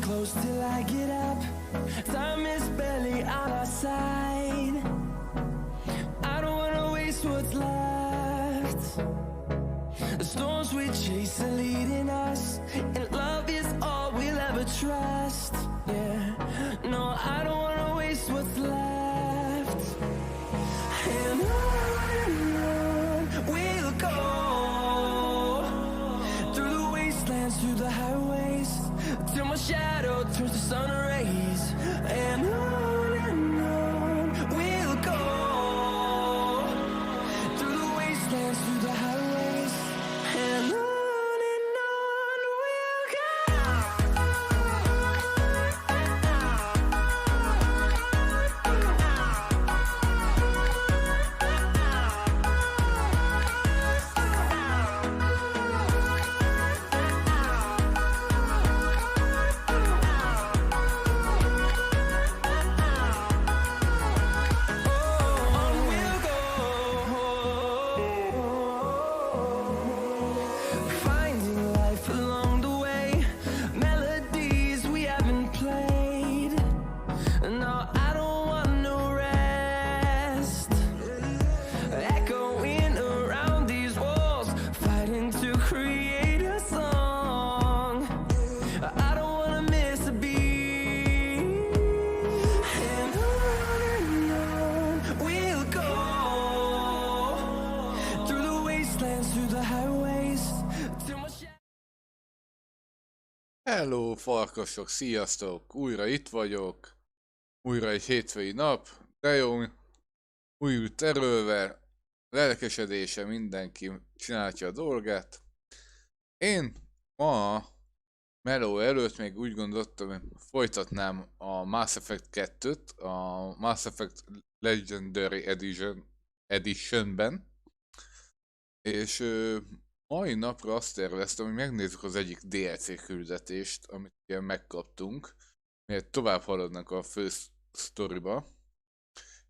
close till I get up. Time is barely on our side. I don't wanna waste what's left. The storms we chase are leading us, and love is all we'll ever trust. Yeah, no, I don't wanna waste what's left. And on we'll go, through the wastelands, through the highways, till my shadow turns to sun rays. And on we'll go, through the wastelands, through the highways, and on we'll go. Hello, farkasok, sziasztok! Újra itt vagyok. Újra egy hétfői nap. De jó, újult erővel, lelkesedése, mindenki csinálja a dolgát. Én ma meló előtt még úgy gondoltam, hogy folytatnám a Mass Effect 2-t, a Mass Effect Legendary Editionben. És mai napra azt terveztem, hogy megnézzük az egyik DLC küldetést, amit ilyen megkaptunk, miért tovább haladnak a fő sztoriba.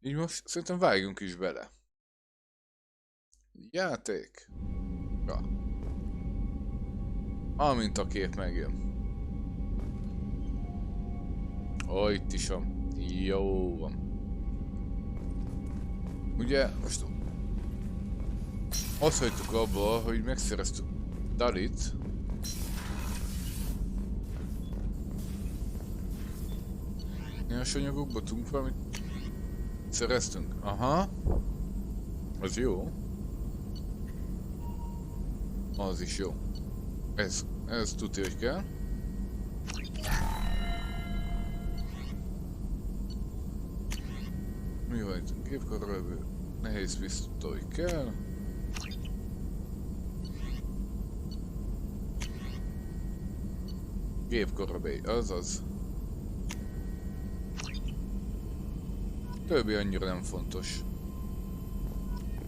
Így most szerintem vágjunk is bele. Játék. Ja. Amint a kép megjön. Ó, itt is van. Jó van. Ugye, most azt hagytuk abba, hogy megszereztük Dalit. Nyersanyagokba tudunk valamit szereztünk. Aha. Az jó. Az is jó. Ez tudja, hogy kell. Mi van itt? Gépkarrelő. Nehéz pisztoly kell. Gépkarabély, azaz. Többi annyira nem fontos.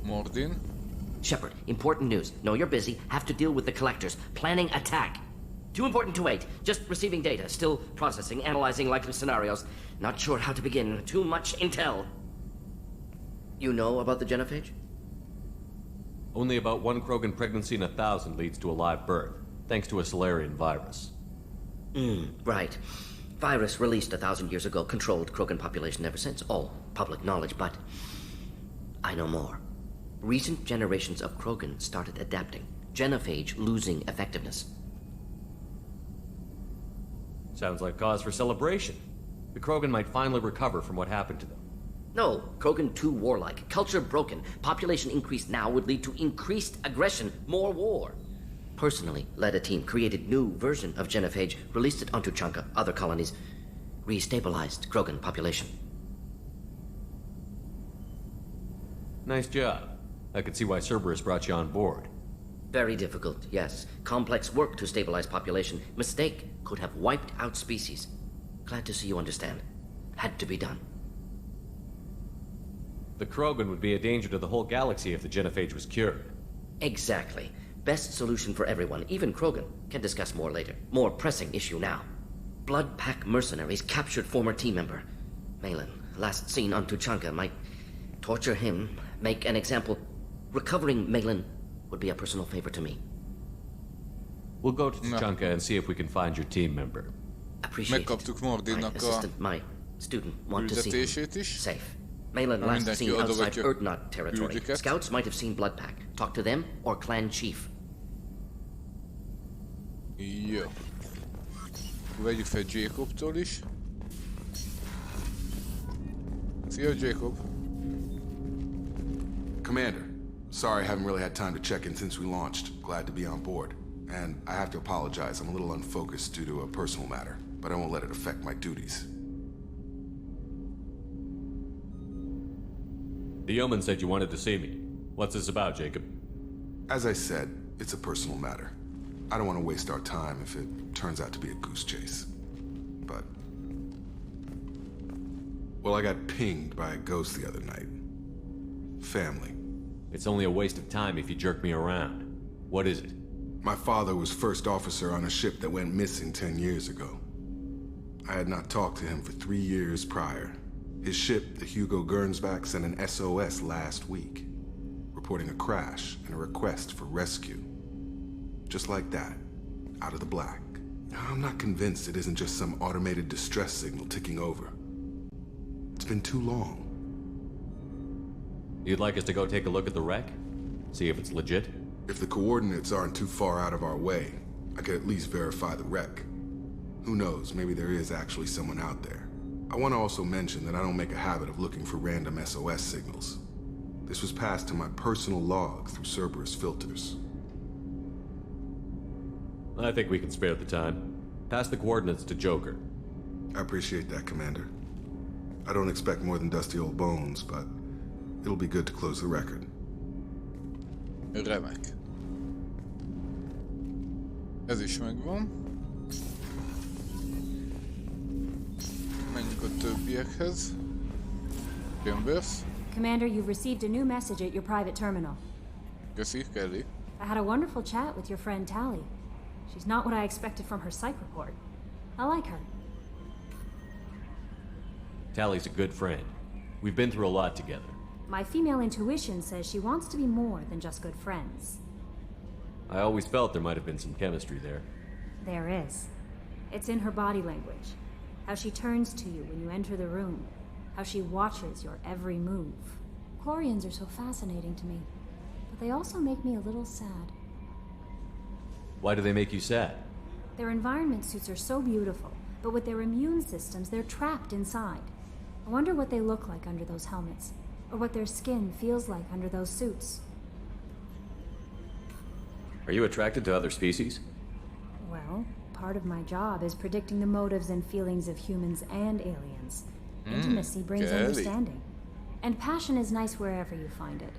Mordin. Shepard, important news. Know you're busy. Have to deal with the collectors. Planning attack. Too important to wait. Just receiving data. Still processing, analyzing likely scenarios. Not sure how to begin. Too much intel. You know about the genophage? Only about one Krogan pregnancy in 1,000 leads to a live birth, thanks to a Solarian virus. Right. Virus released 1,000 years ago, controlled Krogan population ever since. All public knowledge, but I know more. Recent generations of Krogan started adapting. Genophage losing effectiveness. Sounds like cause for celebration. The Krogan might finally recover from what happened to them. No, Krogan too warlike. Culture broken. Population increase now would lead to increased aggression, more war. Personally led a team, created new version of genophage, released it onto Chanka, other colonies, restabilized Krogan population. Nice job. I could see why Cerberus brought you on board. Very difficult, yes. Complex work to stabilize population. Mistake could have wiped out species. Glad to see you understand. Had to be done. The Krogan would be a danger to the whole galaxy if the genophage was cured. Exactly. Best solution for everyone, even Krogan. Can discuss more later. More pressing issue now. Blood Pack mercenaries captured former team member. Malin, last seen on Tuchanka, might torture him, make an example. Recovering Malin would be a personal favor to me. We'll go to Tuchanka and see if we can find your team member. Appreciate Megkaptuk it. My Mordinnak a assistant, my student want to see him küldetését is. safe. Malin last Mindenki seen outside adogatja Erdnot territory. küldjüket. Scouts might have seen Blood Pack. Talk to them or clan chief. Jó. Vegyük fel Jacobtól is. Szia, Jacob. Commander, sorry I haven't really had time to check in since we launched. Glad to be on board. And I have to apologize, I'm a little unfocused due to a personal matter, but I won't let it affect my duties. The yeoman said you wanted to see me. What's this about, Jacob? As I said, it's a personal matter. I don't want to waste our time if it turns out to be a goose chase. But... well, I got pinged by a ghost the other night. Family. It's only a waste of time if you jerk me around. What is it? My father was first officer on a ship that went missing 10 years ago. I had not talked to him for 3 years prior. His ship, the Hugo Gernsback, sent an SOS last week, reporting a crash and a request for rescue. Just like that, out of the black. I'm not convinced it isn't just some automated distress signal ticking over. It's been too long. You'd like us to go take a look at the wreck? See if it's legit? If the coordinates aren't too far out of our way, I could at least verify the wreck. Who knows, maybe there is actually someone out there. I want to also mention that I don't make a habit of looking for random SOS signals. This was passed to my personal log through Cerberus filters. I think we can spare the time. Pass the coordinates to Joker. I appreciate that, Commander. I don't expect more than dusty old bones, but it'll be good to close the record. Remek. Ez is megvan. Menjünk a többiekhez. Chambers. Commander, you've received a new message at your private terminal. Köszi, Kelly. I had a wonderful chat with your friend Tally. She's not what I expected from her psych report. I like her. Tally's a good friend. We've been through a lot together. My female intuition says she wants to be more than just good friends. I always felt there might have been some chemistry there. There is. It's in her body language. How she turns to you when you enter the room. How she watches your every move. Quarians are so fascinating to me, but they also make me a little sad. Why do they make you sad? Their environment suits are so beautiful, but with their immune systems, they're trapped inside. I wonder what they look like under those helmets, or what their skin feels like under those suits. Are you attracted to other species? Well, part of my job is predicting the motives and feelings of humans and aliens. Intimacy brings Kelly. understanding. And passion is nice wherever you find it.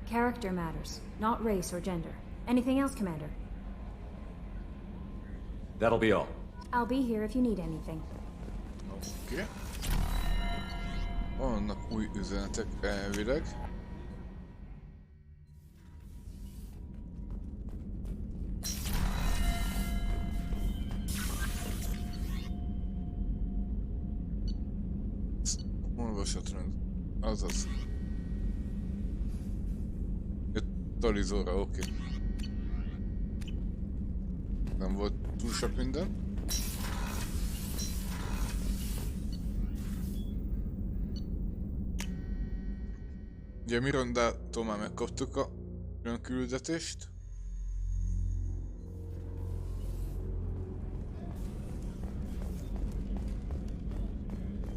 Character matters, not race or gender. Anything else, Commander? That'll be all. I'll be here if you need anything. Oké. Vannak új üzenetek elvileg. Olvasatrend. Azaz. Jött Talizóra, oké. Nem volt túl sok minden. Ugye Mirandától már megkaptuk a külön küldetést.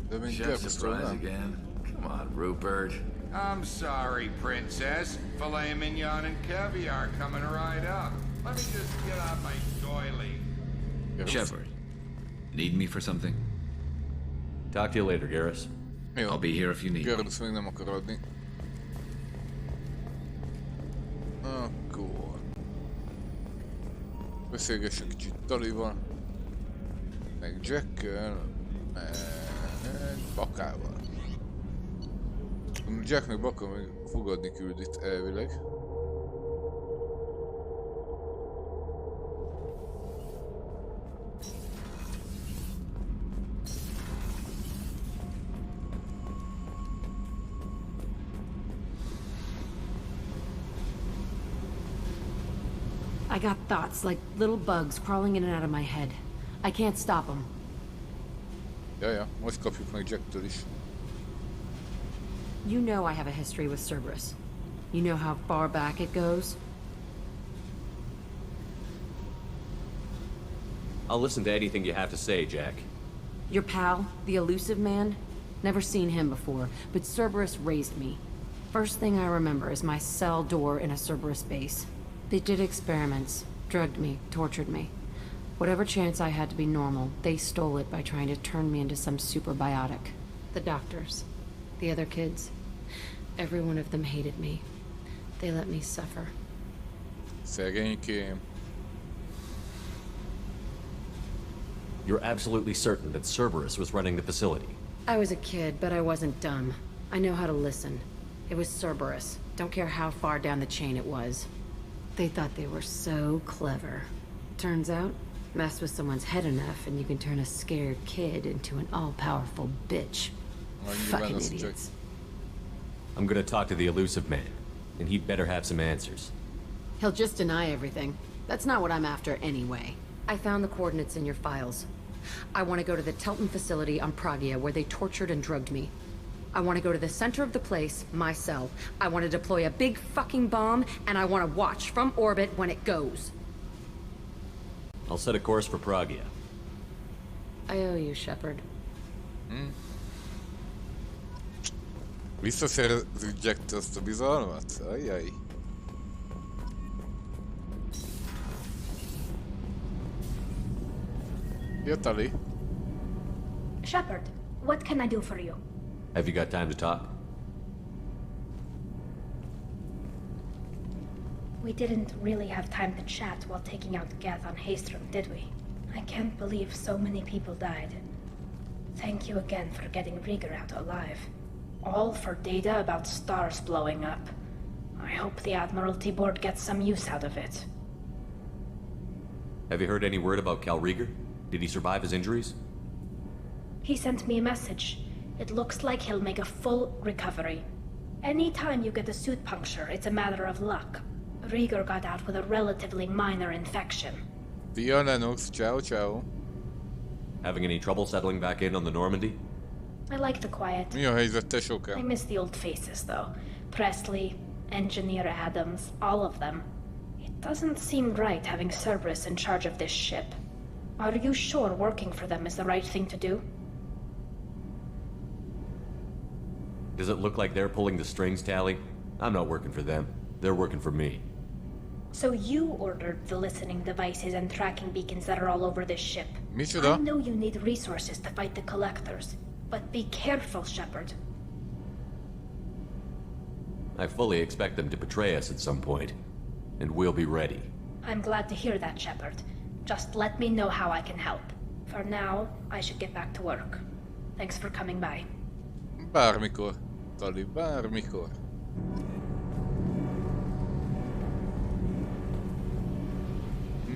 De még Gerkusztól nem. Again. Come on, Rupert. I'm sorry, Princess. Filet mignon and caviar coming right up. Let me just get out my doily. Gerkusz. Shepard, need me for something? Talk to you later, Garrus. Jó, I'll be here if you need me. Gerkusz még nem akar adni. Akkor... Beszélgessünk kicsit Talival. Meg Jackkel. Meg... Bakával. Jack meg Baka még fogadni küldít elvileg. I got thoughts like little bugs crawling in and out of my head. I can't stop them. Jaja, most kapjuk meg Jacktől is. You know I have a history with Cerberus. You know how far back it goes? I'll listen to anything you have to say, Jack. Your pal, the elusive man? Never seen him before, but Cerberus raised me. First thing I remember is my cell door in a Cerberus base. They did experiments, drugged me, tortured me. Whatever chance I had to be normal, they stole it by trying to turn me into some superbiotic. The doctors, the other kids, every one of them hated me. They let me suffer. Szegénykém. You're absolutely certain that Cerberus was running the facility. I was a kid, but I wasn't dumb. I know how to listen. It was Cerberus. Don't care how far down the chain it was. They thought they were so clever. Turns out, mess with someone's head enough and you can turn a scared kid into an all-powerful bitch. Fucking idiots. I'm gonna talk to the elusive man, and he'd better have some answers. He'll just deny everything. That's not what I'm after anyway. I found the coordinates in your files. I want to go to the Telton facility on Pragia where they tortured and drugged me. I want to go to the center of the place, my cell. I want to deploy a big fucking bomb, and I want to watch from orbit when it goes. I'll set a course for Pragia. I owe you, Shepard. Visszaszerezzük Jacktől azt a bizalmat? Ajjaj. Ja, Tali. Shepard, what can I do for you? Have you got time to talk? We didn't really have time to chat while taking out Gath on Haestrom, did we? I can't believe so many people died. Thank you again for getting Rieger out alive. All for data about stars blowing up. I hope the Admiralty Board gets some use out of it. Have you heard any word about Cal Rieger? Did he survive his injuries? He sent me a message. It looks like he'll make a full recovery. Anytime you get a suit puncture, it's a matter of luck. Rieger got out with a relatively minor infection. Szia, Lennox. Ciao, ciao. Having any trouble settling back in on the Normandy? I like the quiet. Mi a helyzet, tesókám? I miss the old faces, though. Presley, Engineer Adams, all of them. It doesn't seem right having Cerberus in charge of this ship. Are you sure working for them is the right thing to do? Does it look like they're pulling the strings, Tally? I'm not working for them. They're working for me. So you ordered the listening devices and tracking beacons that are all over this ship. Micsoda? I know you need resources to fight the Collectors, but be careful, Shepard. I fully expect them to betray us at some point, and we'll be ready. I'm glad to hear that, Shepard. Just let me know how I can help. For now, I should get back to work. Thanks for coming by. Bármikor. Tali, bármikor.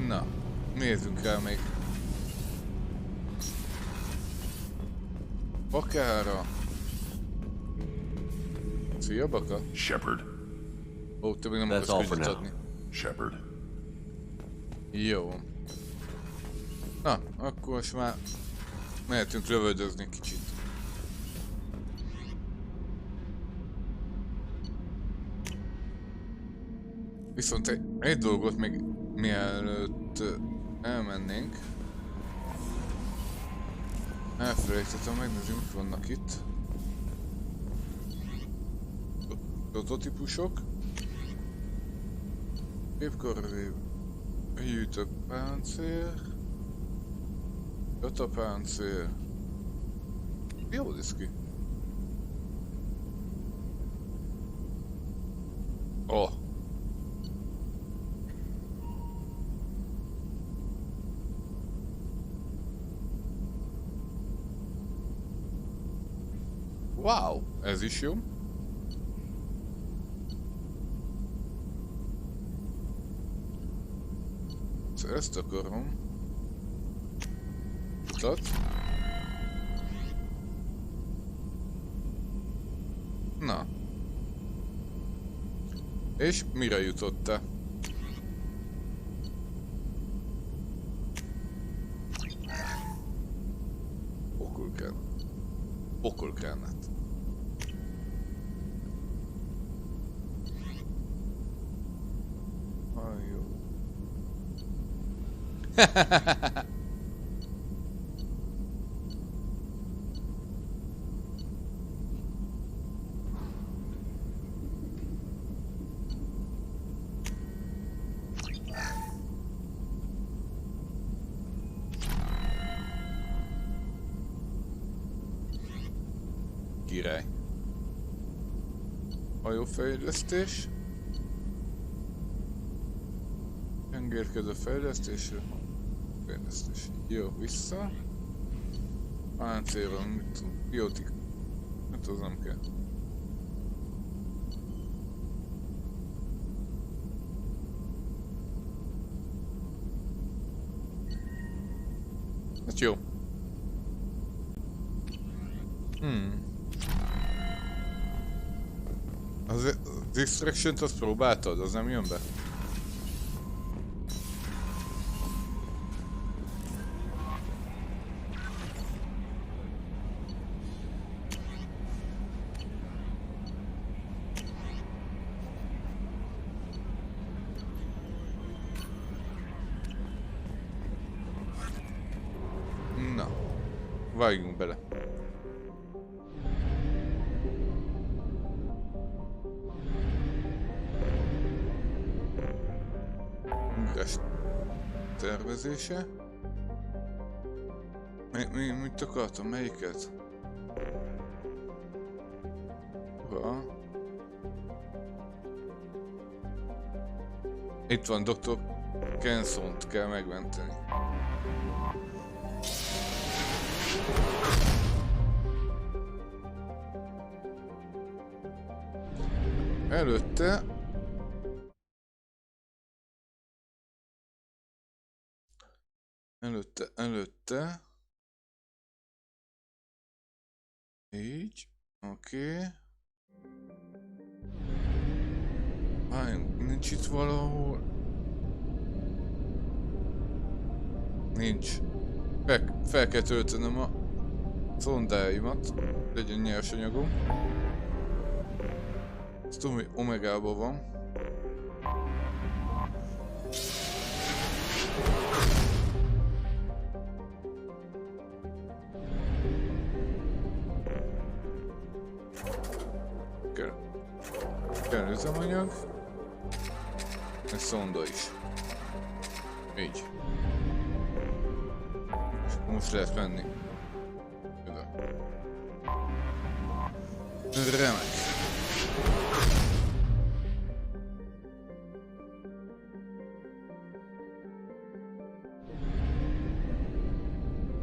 Na, nézzünk rá még. Bakára. Szia, Baka. Shepard. Ó, te még nem That's all akarsz for küldetést now. adni. Shepard. Jó. Na, akkor most már mehetünk lövöldözni kicsit. Viszont egy dolgot még mielőtt elmennénk. Elfelejtettem, megnézni, mik vannak itt. Prototípusok. Képkorvév. Hűtő páncél. Katapáncél. Jó néz ki. Oh. Wow, ez is jó. Ezt akarom. Utat. Na. És mire jutott-e? Pokolgránát. Jó. Király. Hajófejlesztés. Engedkező fejlesztésre. Fejlesztés. Jó, vissza. Páncélra, mit tudom, biotik. Hát az nem kell. Hát jó. Az Extraction-t azt próbáltad? Az nem jön be? Na, vágjunk bele. Tervezése. Mit akartam? Melyiket? Ura. Itt van, Dr. Kensont kell megmenteni. Előtte így, oké. Nincs itt valahol. Nincs. Fel kell töltenem a szondáimat, legyen nyersanyagom. Ezt tudom, hogy omegában van. Kell üzemanyag. Ez szonda is. Így. És most lehet menni. Oda. Remek.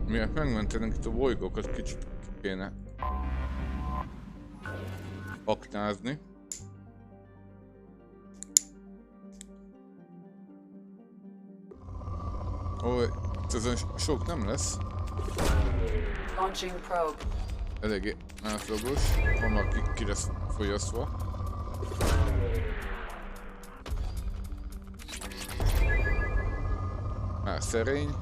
Miért megmentenek itt a bolygókat, kicsit kéne aknázni. Ó, ezen sok nem lesz. Eléggé átlagos, hamar ki lesz fogyasztva. Már szerény.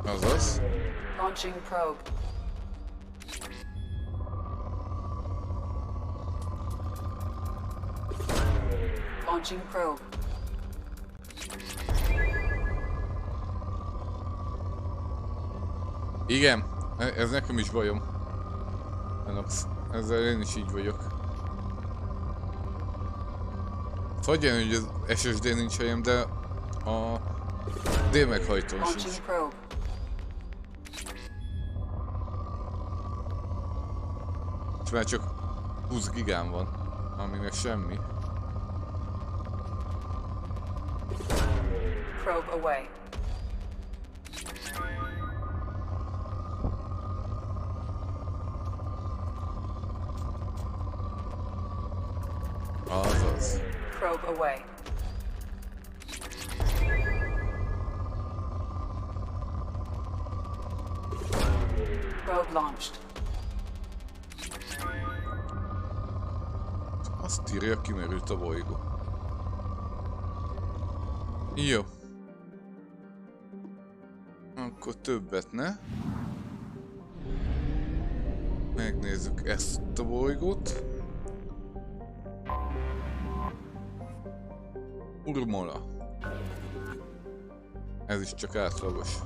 Azaz. Launching probe. Launching probe. Igen, ez nekem is bajom. Ezzel én is így vagyok. Hagyján, hogy az SSD nincs helyem, de a D meghajtón sincs. És már csak 20 gigám van, ami meg semmi. Probe away. Azaz. Probe away. Probe launched. Azt írja, kimerült a bolygó. Jó. Akkor többet ne. Megnézzük ezt a bolygót. Urmola. Ez is csak átlagos.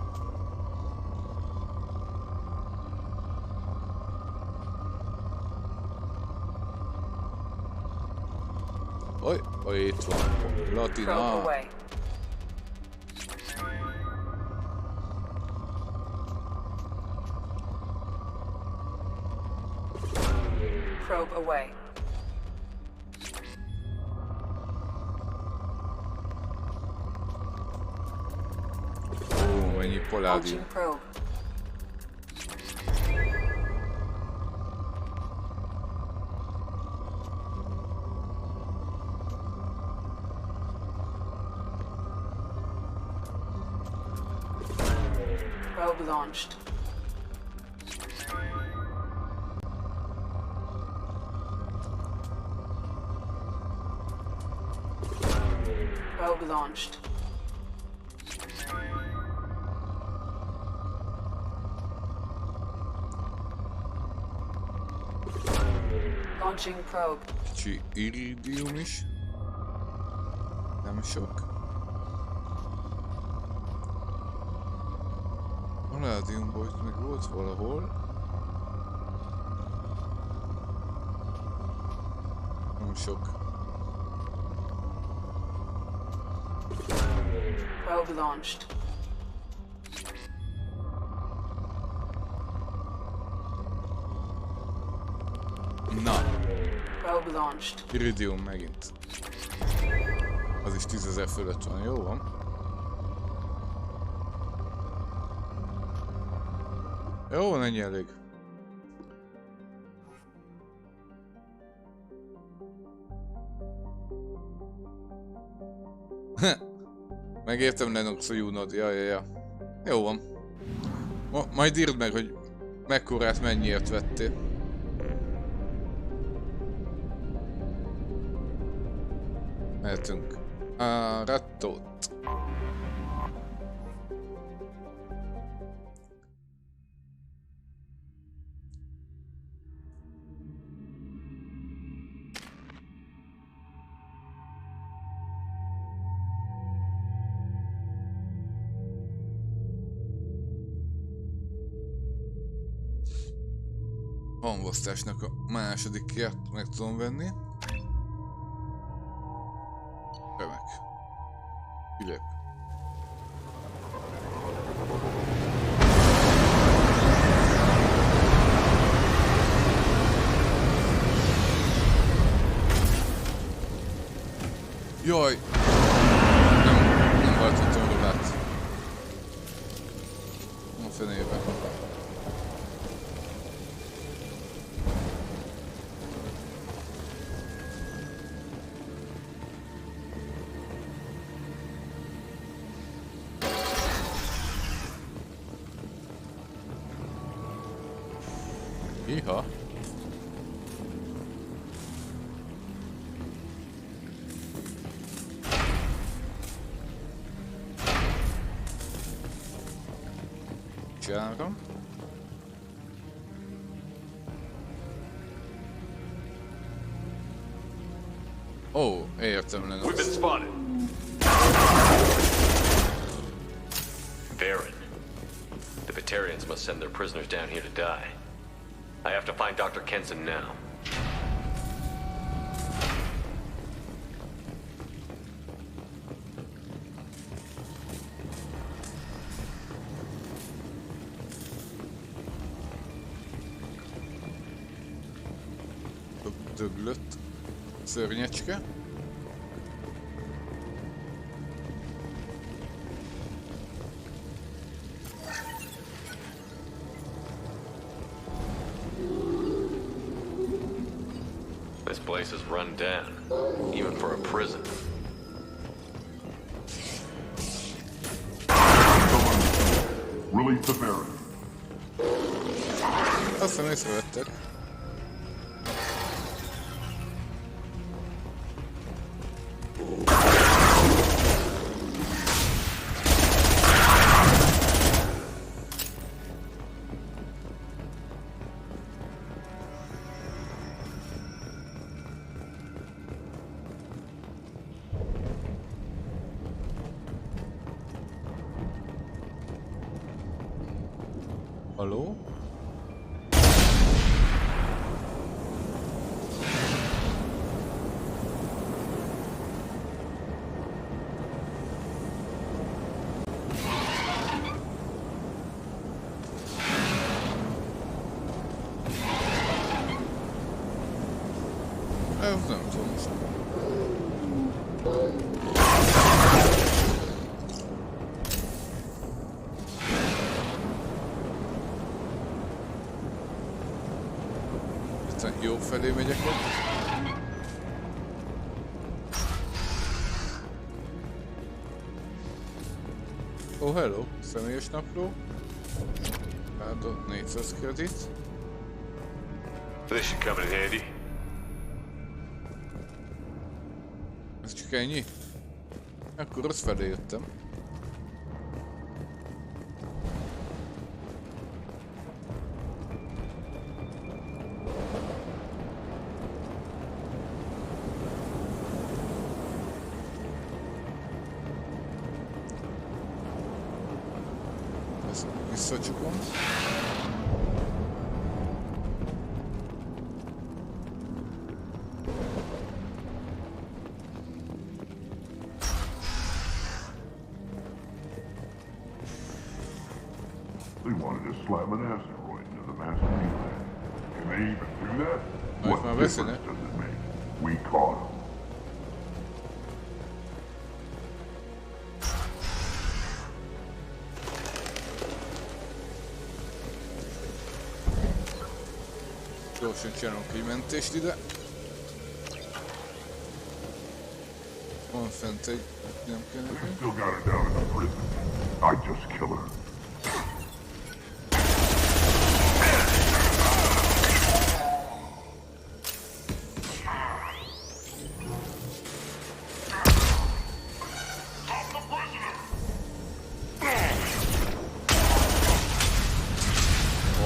Oj, itt van. Latina. Probe away. Ó, mennyi paládium. Probe. Probe launched. Probe launched. Launching probe. Kicsi iridium is. Nem sok. Paládiumból itt még volt valahol. Nem sok. Probe launched. Na. Probe launched. Iridium megint. Az is 10 000 fölött van, jó van. Jó van, ennyi elég. Megértem, Lennox a Junod, ja. Jó van. Majd írd meg, hogy mekkorát mennyiért vettél. Mehetünk. A rattót. Hangosztásnak a másodikját meg tudom venni. Remek. Kilép. Jaj! Nem váltottam rólát. A fenébe. Iha. Csinálom. Ó, értem, Lennox. We've been spotted. Baron. The Batarians must send their prisoners down here to die. I have to find Dr. Kenson now. Döglött szörnyecske. This place is run down, even for a prison. Release the Baron. Aztán észrevettek. Haló? Ez nem tudom. Jó felé megyek ott. Oh, hello! Személyes napló. Áldott 400 kredit. This should come in handy. Ez csak ennyi? Akkor rossz felé jöttem. Visszacsukom. They wanted to slam an asteroid into the master plan. Can they even do that? What difference does it make? We caught them. Gyorsan csinálunk egy mentést ide. Van fent egy... nem kell nekem. Still got her down in the prison. I just kill her.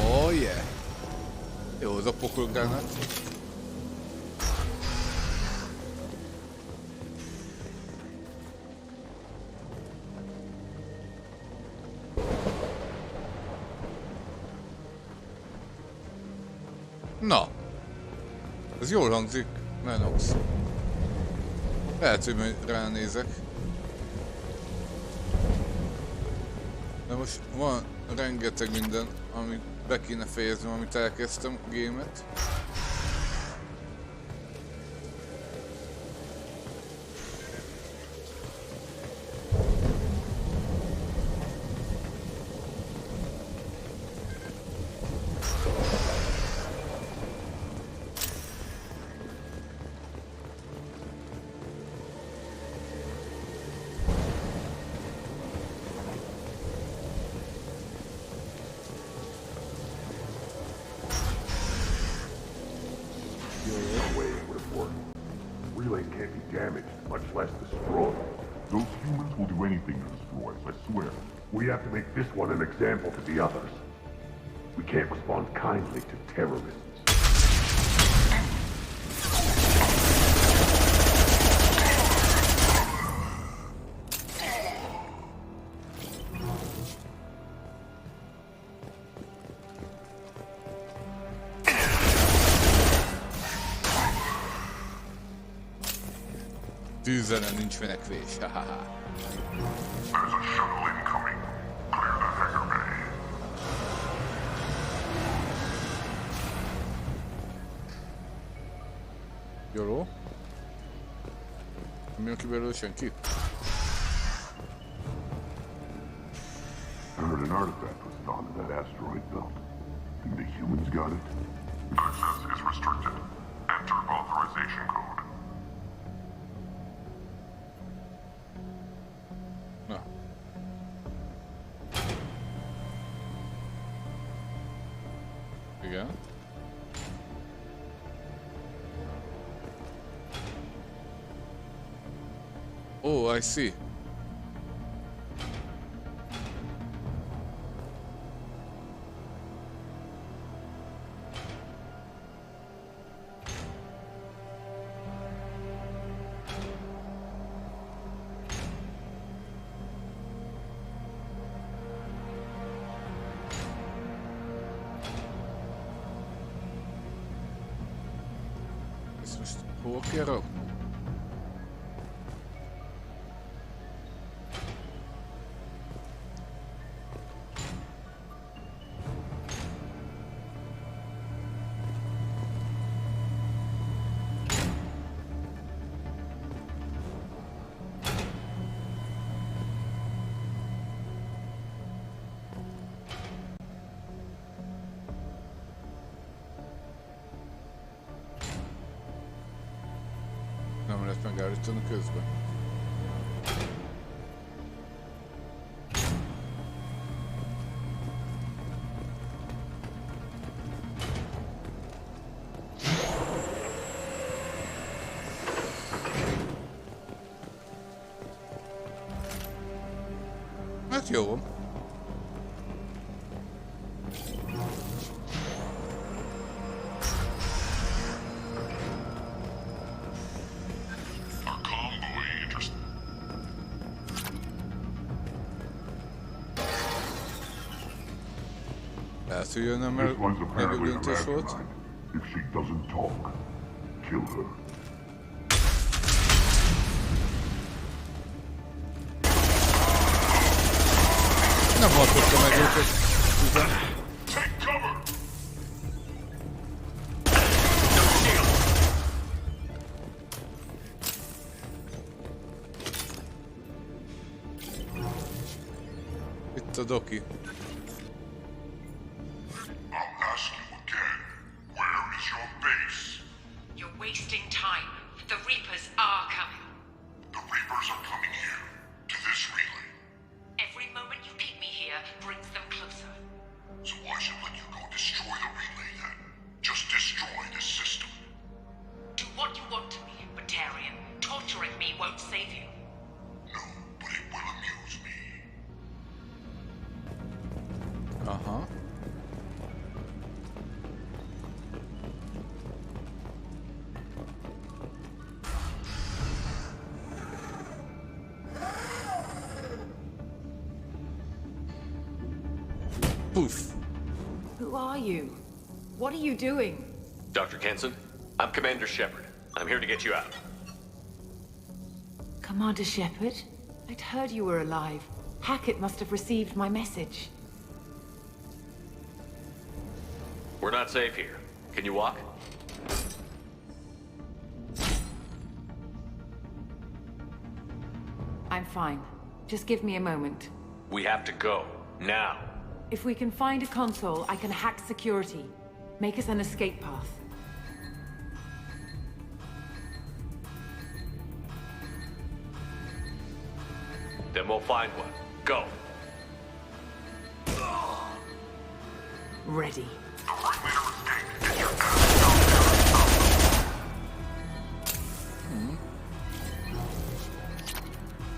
Oh yeah! Jó, az a pokolgránát. Na! Ez jól hangzik, Lennox. Lehet, hogy majd ránézek. De most van rengeteg minden, amit be kéne fejeznem, amit elkezdtem a gémet. Relay can't be damaged, much less destroyed. Those humans will do anything to destroy us, I swear. We have to make this one an example to the others. We can't respond kindly to terrorists. Tűzelen nincs menekvés, haha. There's a shuttle incoming. Clear the hangar bay. Jóló. Nem jön ki belőle senki? I heard an artifact was found in that asteroid belt. Think the humans got it? Access is restricted. Enter authorization code. Na. Igen. Oh, I see. Ezt most hol kell rakni? Nem lehet megállítani közben. Hát jó. Lehet, hogy nem This one's nevű apparently the döntés volt. mastermind. If she doesn't talk, kill her. Nem hallottam meg őket. üzem. Itt a doki. You're wasting time. The Reapers are coming. The Reapers are coming here, to this relay. Every moment you keep me here brings them closer. So why should let you go destroy the relay then? Just destroy this system. Do what you want to me, Batarian. Torturing me won't save you. No, but it will amuse me. Aha. Poof. Who are you? What are you doing? Dr. Kenson, I'm Commander Shepard. I'm here to get you out. Commander Shepard? I'd heard you were alive. Hackett must have received my message. We're not safe here. Can you walk? I'm fine. Just give me a moment. We have to go. Now. If we can find a console, I can hack security. Make us an escape path. Then we'll find one. Go. Ready.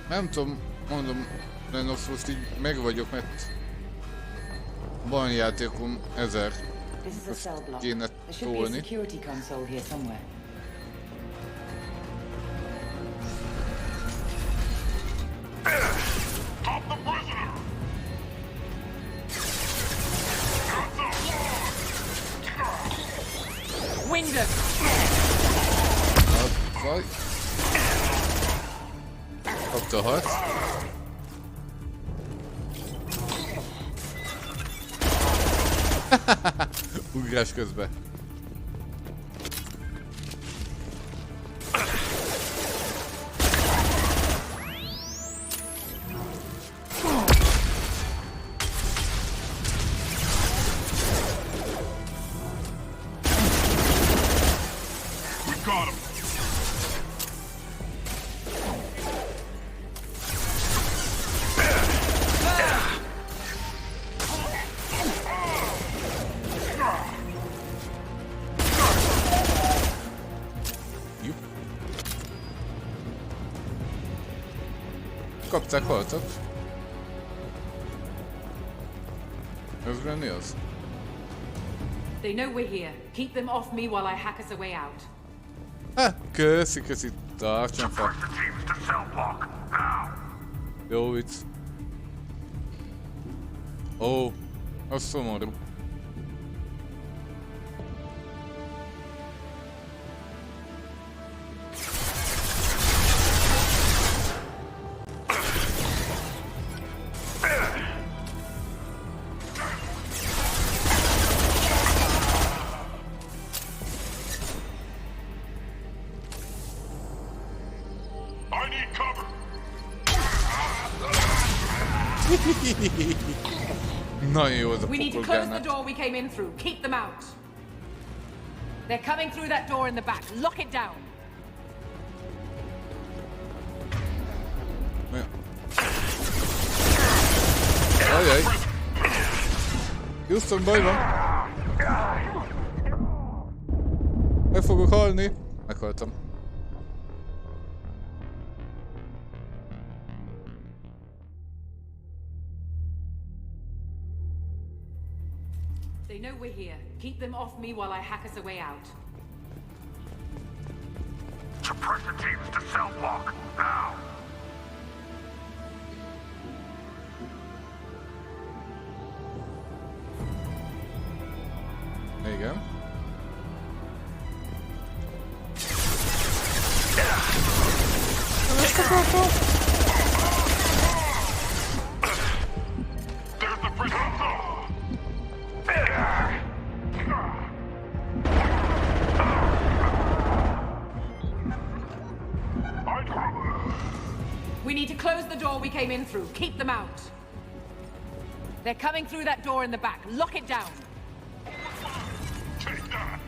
Nem tudom, mondom, Lenos, most így meg vagyok, mert van játékom 1000. Ezt kéne tolni. Winder! Vagy. Kapta 6. Ugrás közben. Kapták, haltak. Ez lenni az? They know we're here. Keep them off me while I hack us a way out. Ha, köszi, tartson fel. Jó vicc. Ó, az szomorú. Nagyon jó az a We need to close the pokolgánát. door we came in through. Keep them out. They're coming through that door in the back. Lock it down. Ajaj. Houston, baj van. Meg fogok halni. Meghaltam. They know we're here. Keep them off me while I hack us a way out. Suppressor teams to cell block, now! Igen. Ezt akartam? We need to close the door we came in through. Keep them out. They're coming through that door in the back. Lock it down. Take that!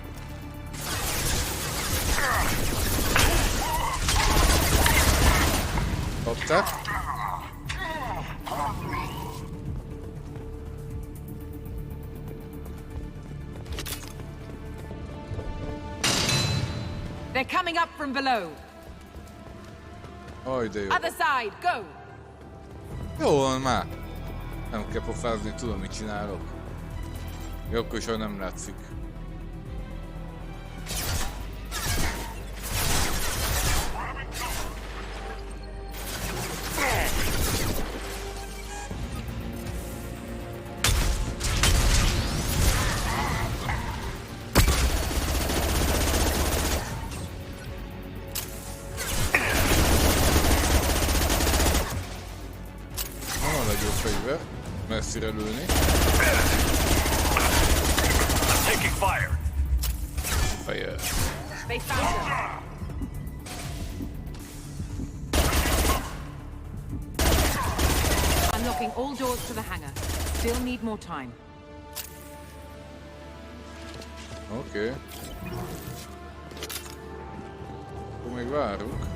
Kaptad? They're coming up from below. Aj, de jó. Other side, go! Jó van már. Nem kell pofázni, tudom mit csinálok. Jó, akkor is, ha nem látszik. Messzire lőni. Taking fire. Fire. They found them. Unlocking all doors to the hangar. Still need more time. Oké. Akkor még várunk.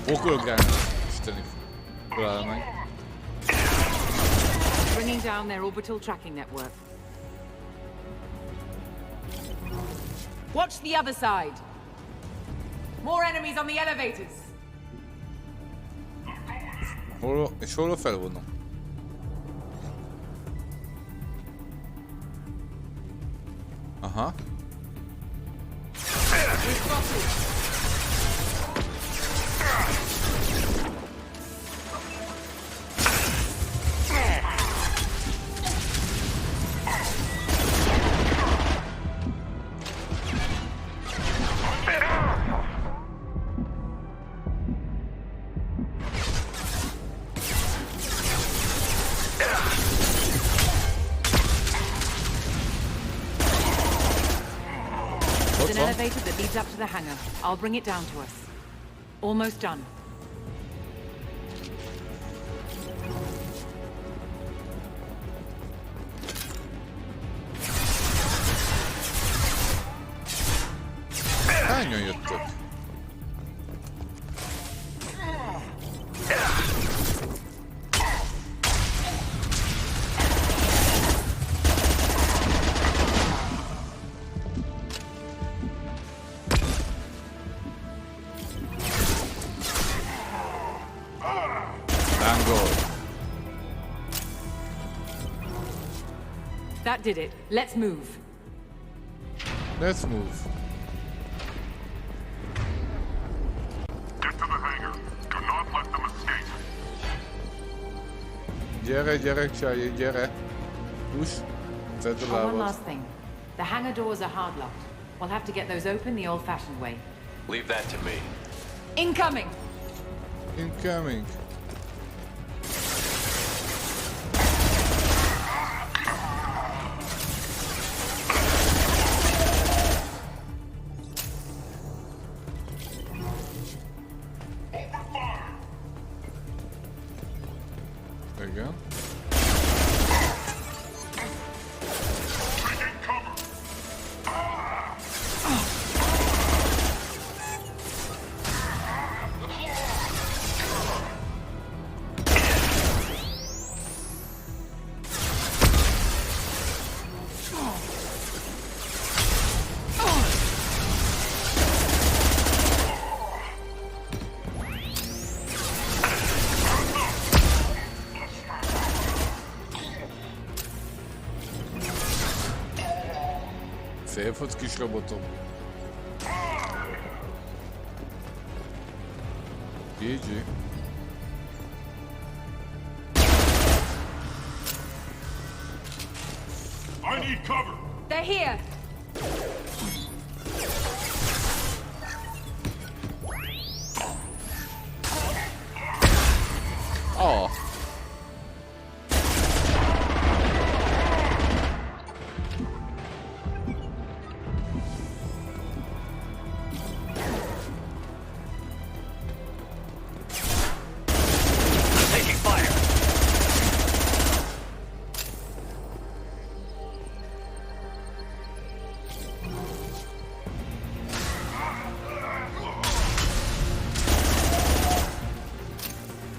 Bokolgán. Isteni találmány. Bringing down their orbital tracking network. Watch the other side. More enemies on the elevators. És hol a felvonó? Aha. There's an elevator that leads up to the hangar. I'll bring it down to us. Almost done. Hányan jöttök? That did it. Let's move. Let's move. Get to the hangar. Do not let them escape. Gyere, Charlie, gyere. Push. Zedd a One lábad. last thing. The hangar doors are hard locked. We'll have to get those open the old-fashioned way. Leave that to me. Incoming! Incoming. Igen. Szép kis robotom. GG. I need cover. They're here!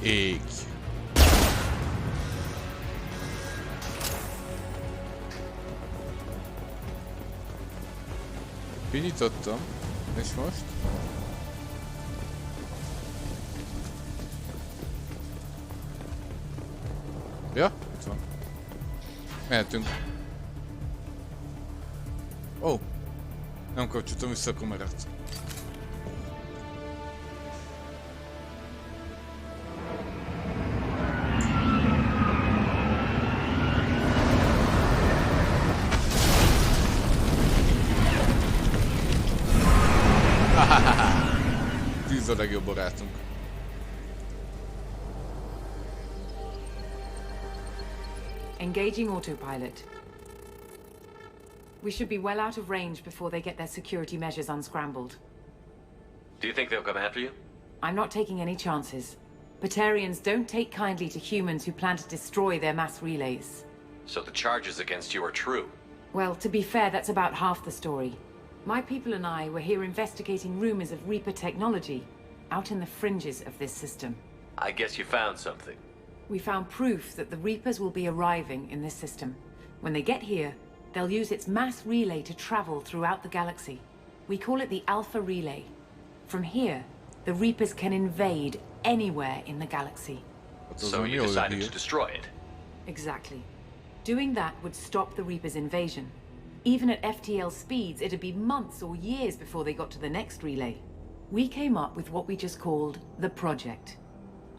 Ég. Kinyitottam, és most? Ja, itt van. Mehetünk. Ó! Oh, nem kapcsoltam vissza a kamerát. Tűz a legjobb barátunk. Engaging autopilot. We should be well out of range before they get their security measures unscrambled. Do you think they'll come after you? I'm not taking any chances. Batarians don't take kindly to humans who plan to destroy their mass relays. So the charges against you are true? Well, to be fair, that's about half the story. My people and I were here investigating rumors of Reaper technology, out in the fringes of this system. I guess you found something. We found proof that the Reapers will be arriving in this system. When they get here, they'll use its mass relay to travel throughout the galaxy. We call it the Alpha Relay. From here, the Reapers can invade anywhere in the galaxy. So you decided to destroy it? Exactly. Doing that would stop the Reapers' invasion. Even at FTL speeds, it'd be months or years before they got to the next relay. We came up with what we just called the Project.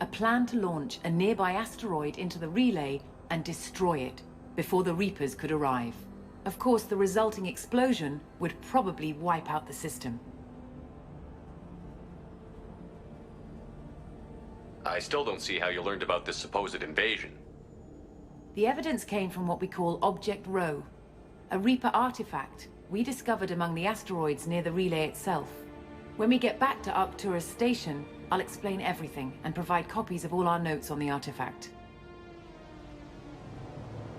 A plan to launch a nearby asteroid into the relay and destroy it before the Reapers could arrive. Of course, the resulting explosion would probably wipe out the system. I still don't see how you learned about this supposed invasion. The evidence came from what we call Object Rho, a Reaper artifact we discovered among the asteroids near the relay itself. When we get back to Arcturus Station, I'll explain everything and provide copies of all our notes on the artifact.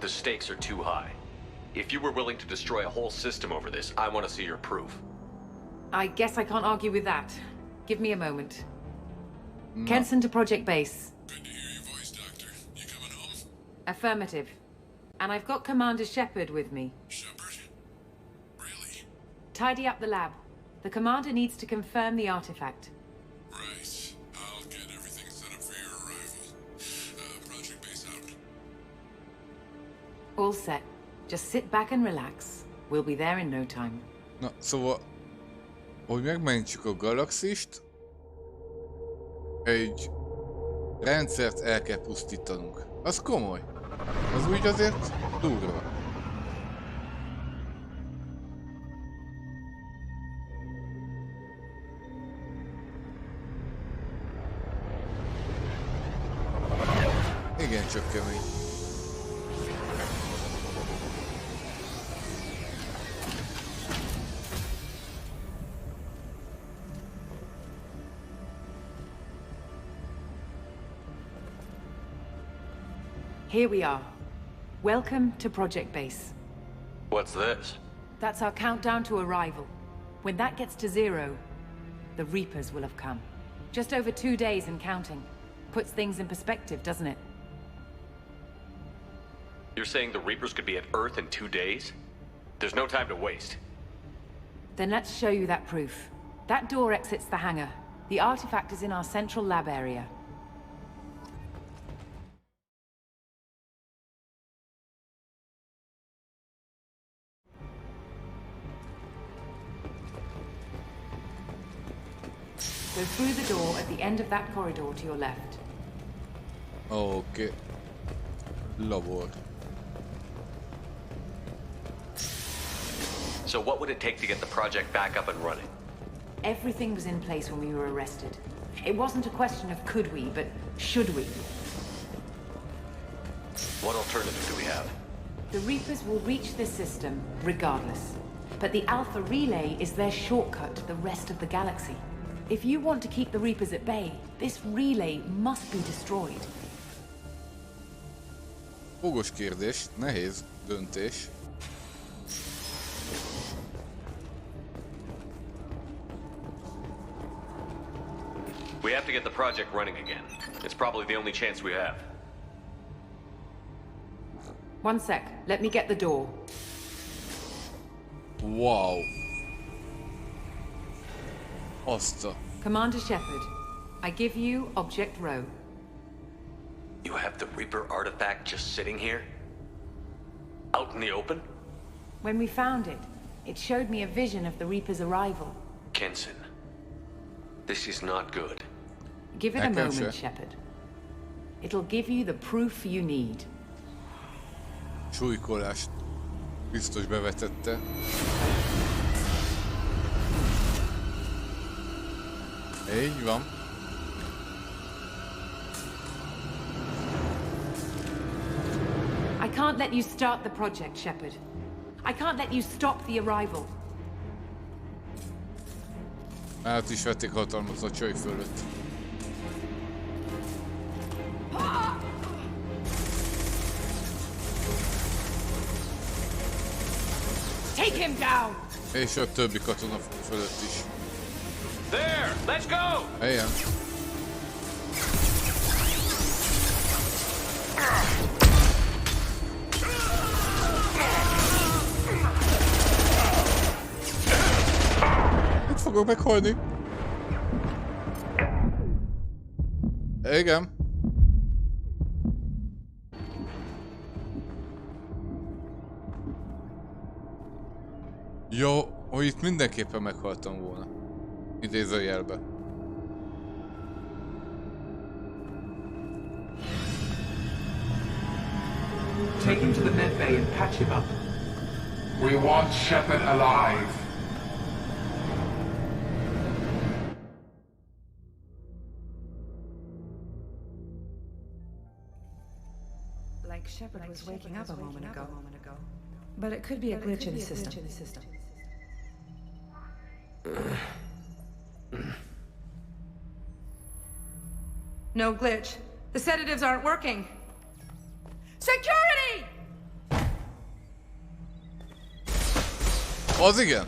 The stakes are too high. If you were willing to destroy a whole system over this, I want to see your proof. I guess I can't argue with that. Give me a moment. Kenson to Project Base. Good to hear your voice, Doctor. You coming home? Affirmative. And I've got Commander Shepard with me. Shepard? Really? Tidy up the lab. The Commander needs to confirm the artifact. Right. I'll get everything set up for your arrival. Project Base out. All set. Just sit back and relax. We'll be there in no time. Na, szóval, hogy megmentsük a galaxist, egy rendszert el kell pusztítanunk. Az komoly. Az úgy azért durva. Igen, csak kemény. Here we are. Welcome to Project Base. What's this? That's our countdown to arrival. When that gets to 0, the Reapers will have come. Just over 2 days and counting. Puts things in perspective, doesn't it? You're saying the Reapers could be at Earth in 2 days? There's no time to waste. Then let's show you that proof. That door exits the hangar. The artifact is in our central lab area. Go through the door at the end of that corridor to your left. Okay. Labor. So what would it take to get the project back up and running? Everything was in place when we were arrested. It wasn't a question of could we, but should we. What alternative do we have? The Reapers will reach this system regardless. But the Alpha Relay is their shortcut to the rest of the galaxy. If you want to keep the Reapers at bay, this relay must be destroyed. Fogos kérdés, nehéz döntés. We have to get the project running again. It's probably the only chance we have. One sec. Let me get the door. Wow. Azt a... Commander Shepard, I give you Object Rho. You have the Reaper artifact just sitting here? Out in the open? When we found it, it showed me a vision of the Reaper's arrival. Kenson, this is not good. Give it a moment, Shepard. It'll give you the proof you need. Súlykolást biztos bevetette. Így van. I can't let you start the project, Shepard. I can't let you stop the arrival. Át is vették hatalmat a csaj fölött. Take him down! És a többi katona fölött is. There! Let's go! Helyen. Itt fogok meghalni. Igen. Jó, hogy itt mindenképpen meghaltam volna. Idézőjelbe. Take him to the med bay and patch him up. We want Shepard alive. Like Shepard was waking up a moment ago. But it could be a glitch in the system. No glitch. The sedatives aren't working. Security! Az igen.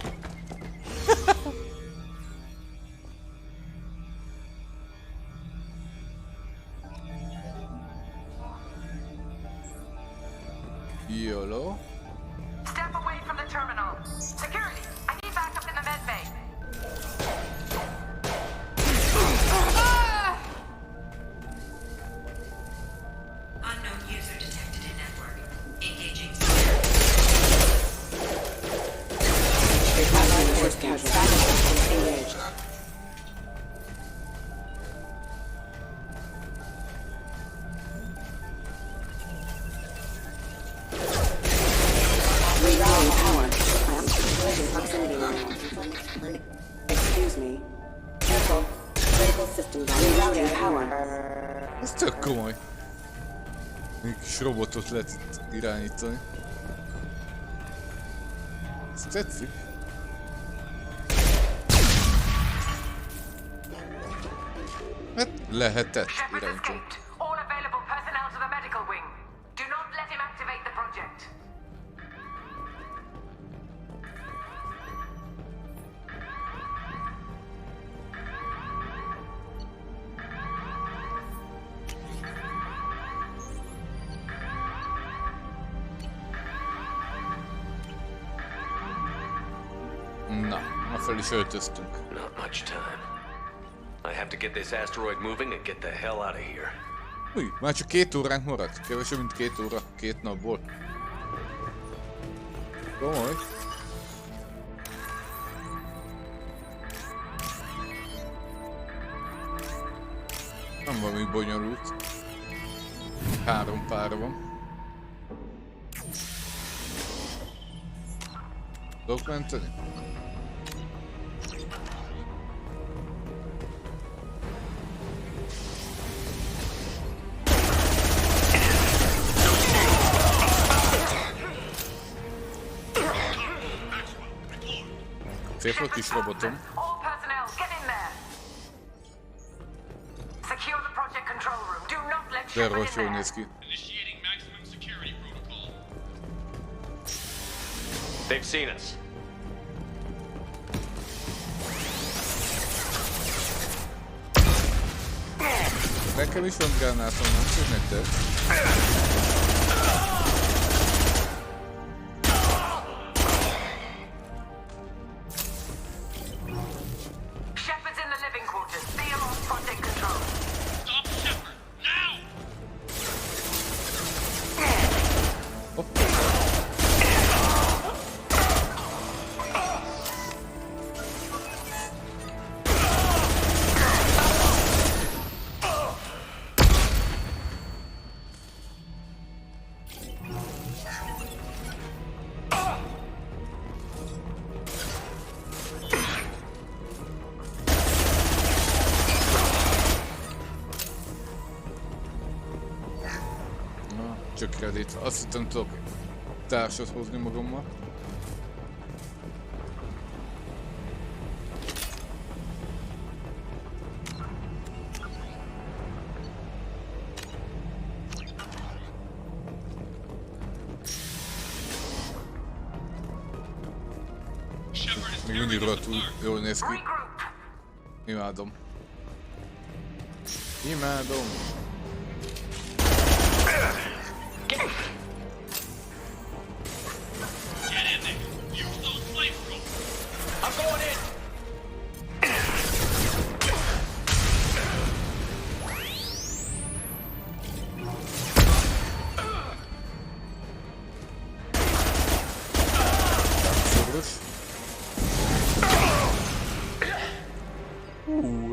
YOLO. Step away from the terminal. Security, I need backup in the med bay. Unknown user detected in network. Engaging. Engaged. Excuse me. Careful. Critical system rerouting power. Ez tök komoly. Egy kis robotot lehet itt irányítani. Ez tetszik. Hát lehetett irányítani. All available personnel to the medical wing. Do not let him activate the project. Na, fel is öltöztünk. Not much time. I have to get this asteroid moving and get the hell out of here. Új, már csak 2 óránk maradt. Kevesebb, mint 2 óra, 2 napból. Komoly. Nem valami bonyolult. 3 pár van. Tudok menteni? Szép a kis robotom. All personnel, get in there. Secure the project control room. Do not let De Shepard rohadt in jól there. néz ki. Initiating maximum security protocol. They've seen us. Nekem is van gránátom, nem csak nektek. Shepard's in the living quarters. See him on project control. Stop Shepard, now! Csak kredit. Azt hittem tudok társat hozni magammal. Még mindig rohadtul jól néz ki. Imádom. Imádom. Get in there! Use those flamethrowers! I'm going in!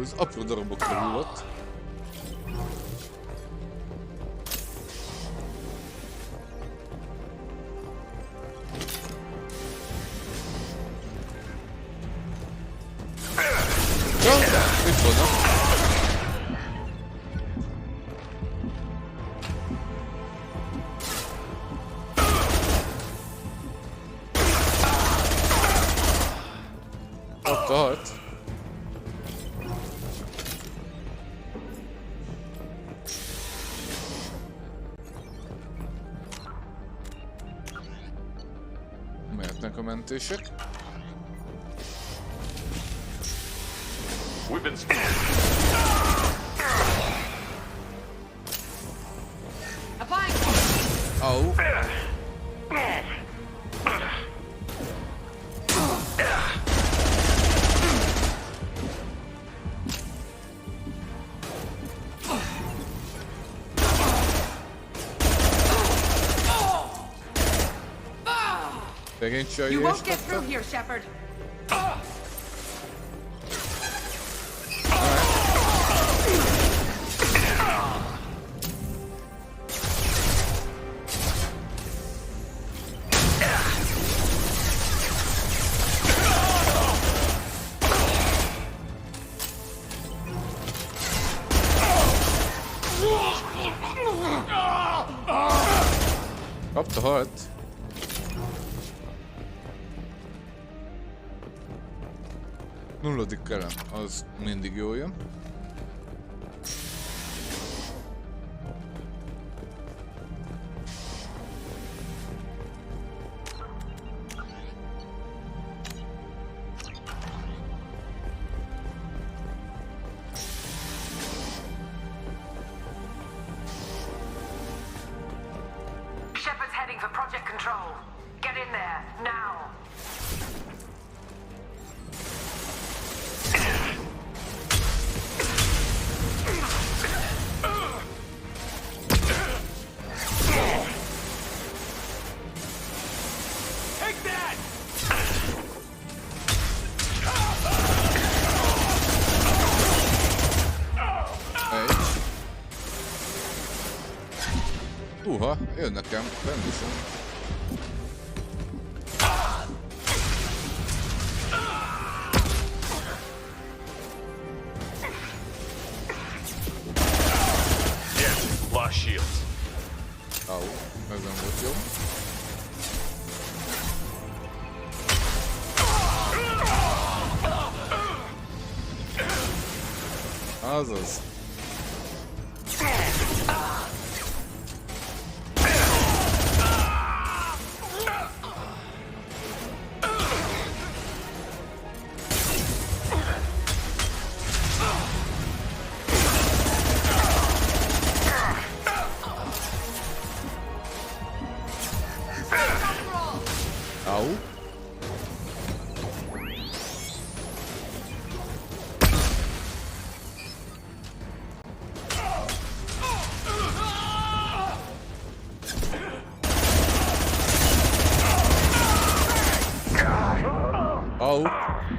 Ez apró darabokra hullott. Itt vannak. Ott a halt. Mehetnek a mentések. We've been spotted. Oh. You won't get through here, Shepard. Kapta halt. Nulladik elem, az mindig jól jön. Shepard's heading for project control. Get in there, now! Take that! Húha, jön nekem, rendesen. Lost shields. Au, ez nem volt jó. Azaz.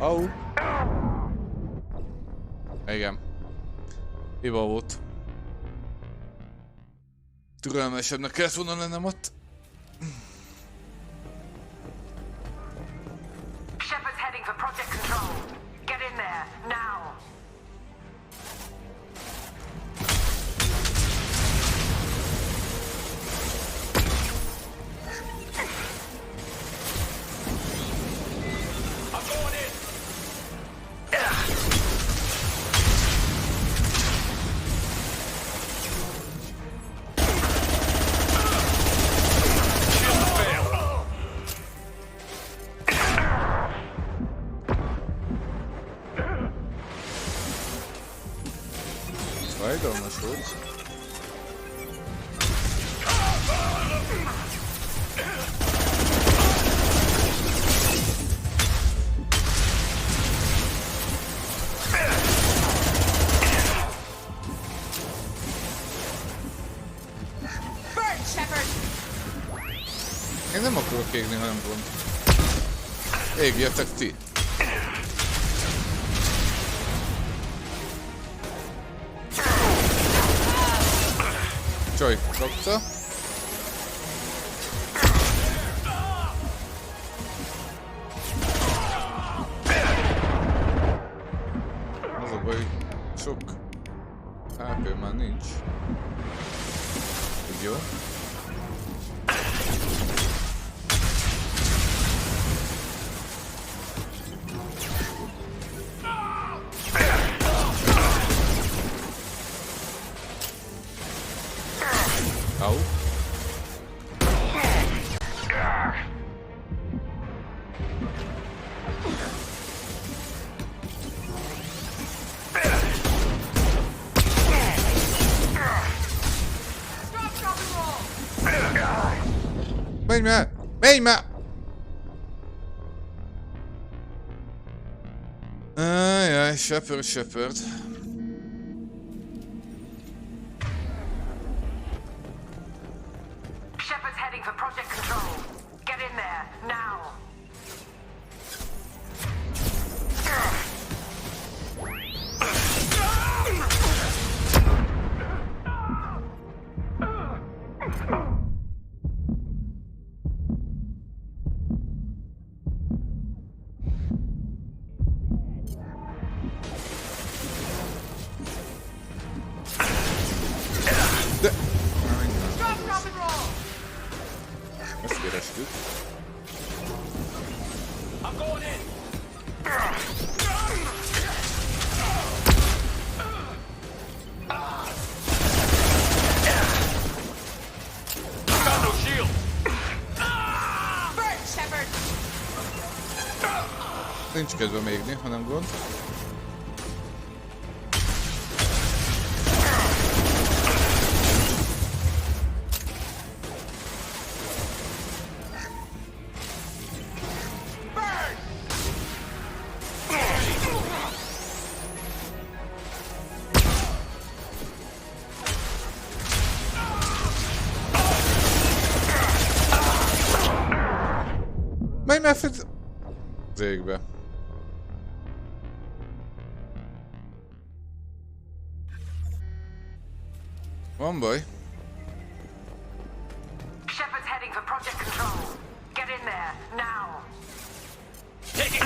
Au! Igen. Hiba volt. Türelmesebbnek kellett volna lennem ott. Shepard's heading for Project Control. Get in there, now. I'm going in. Fájdalmas volt. Én nem akarok égni, ha nem gond. Égjetek ti! Csaj, kapta. Az a baj, sok HP már nincs. Így jó. Au. Menj már! Menj már! Ajaj, Shepard. Shepard's heading for Project Control. Get in there, now. Ezt kerestük. I'm going in. Got no shield. Burn, Shepard. Nincs kedvem égni, ha nem gond. Menj már fel az égbe. Van baj. Shepard's heading for Project Control. Get in there, now. Take it.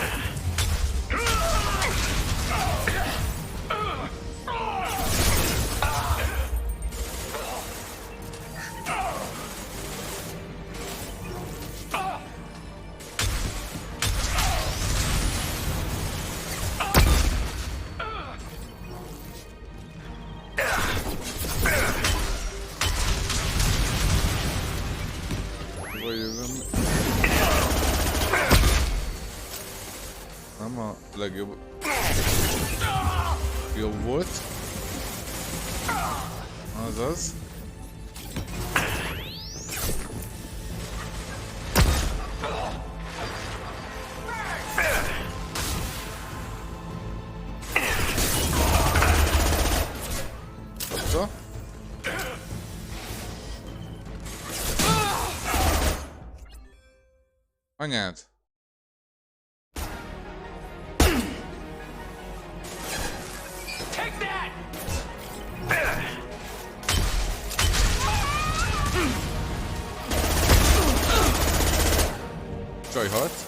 Nem a legjobb. Jobb volt. Azaz. Kapta. Anyád. meghalt.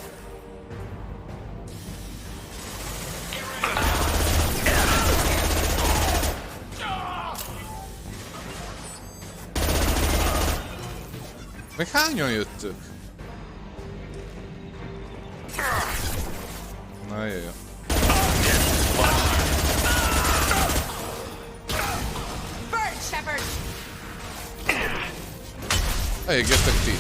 Meg hányan jöttök? Na jó. Elégedtek ti.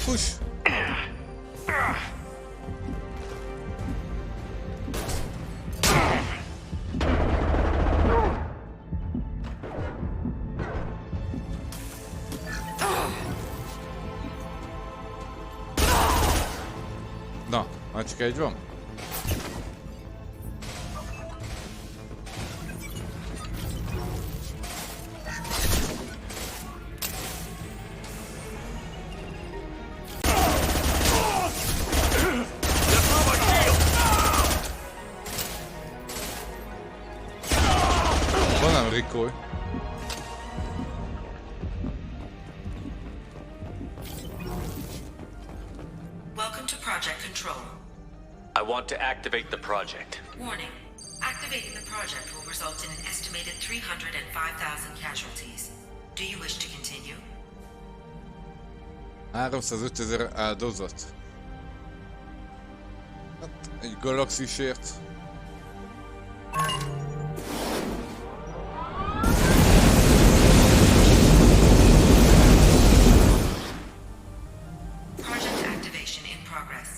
Push! Na, már csak egy van. Van Rico. Welcome to Project Control. I want to activate the project. Warning. Activating the project will result in an estimated 305,000 casualties. Do you wish to continue? 305 000 áldozat. Hát, egy galaxisért. Project activation in progress.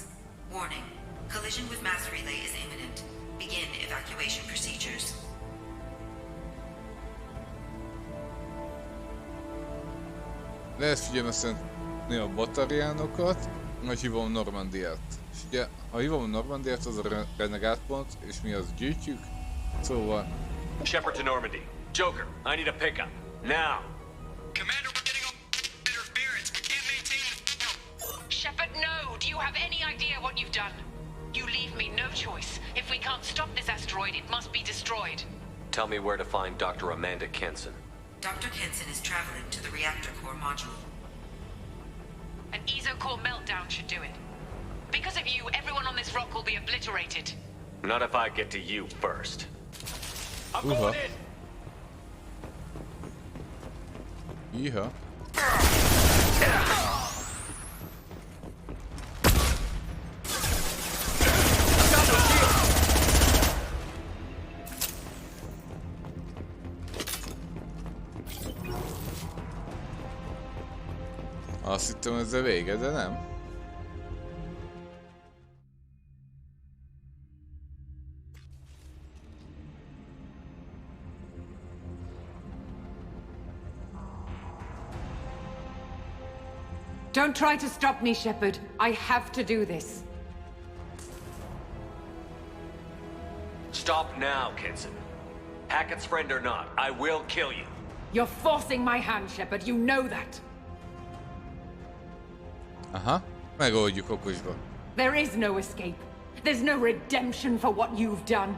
Warning. Collision with mass relay is imminent. Begin evacuation procedures. Lehet figyelmeztetni a battaliánokat, majd hívom Normandiát. És ugye, ha hívom Normandiát, az a renegát pont, és mi az gyűjtjük. Szóval... Shepard to Normandy. Joker, I need a pickup. Now! Commander, we're getting all interference. We can't maintain... Shepard, no! Do you have any idea what you've done? You leave me no choice. If we can't stop this asteroid, it must be destroyed. Tell me where to find Dr. Amanda Kenson. Dr. Kenson is traveling to the reactor core module. An ESO-core meltdown should do it. Because of you, everyone on this rock will be obliterated. Not if I get to you first. I'm going in! Yeehaw. Azt hittem ezzel vége, de nem. Don't try to stop me, Shepard. I have to do this. Stop now, Kenson. Hackett's friend or not, I will kill you. You're forcing my hand, Shepard. You know that. Aha, megoldjuk okosba. There is no escape. There's no redemption for what you've done.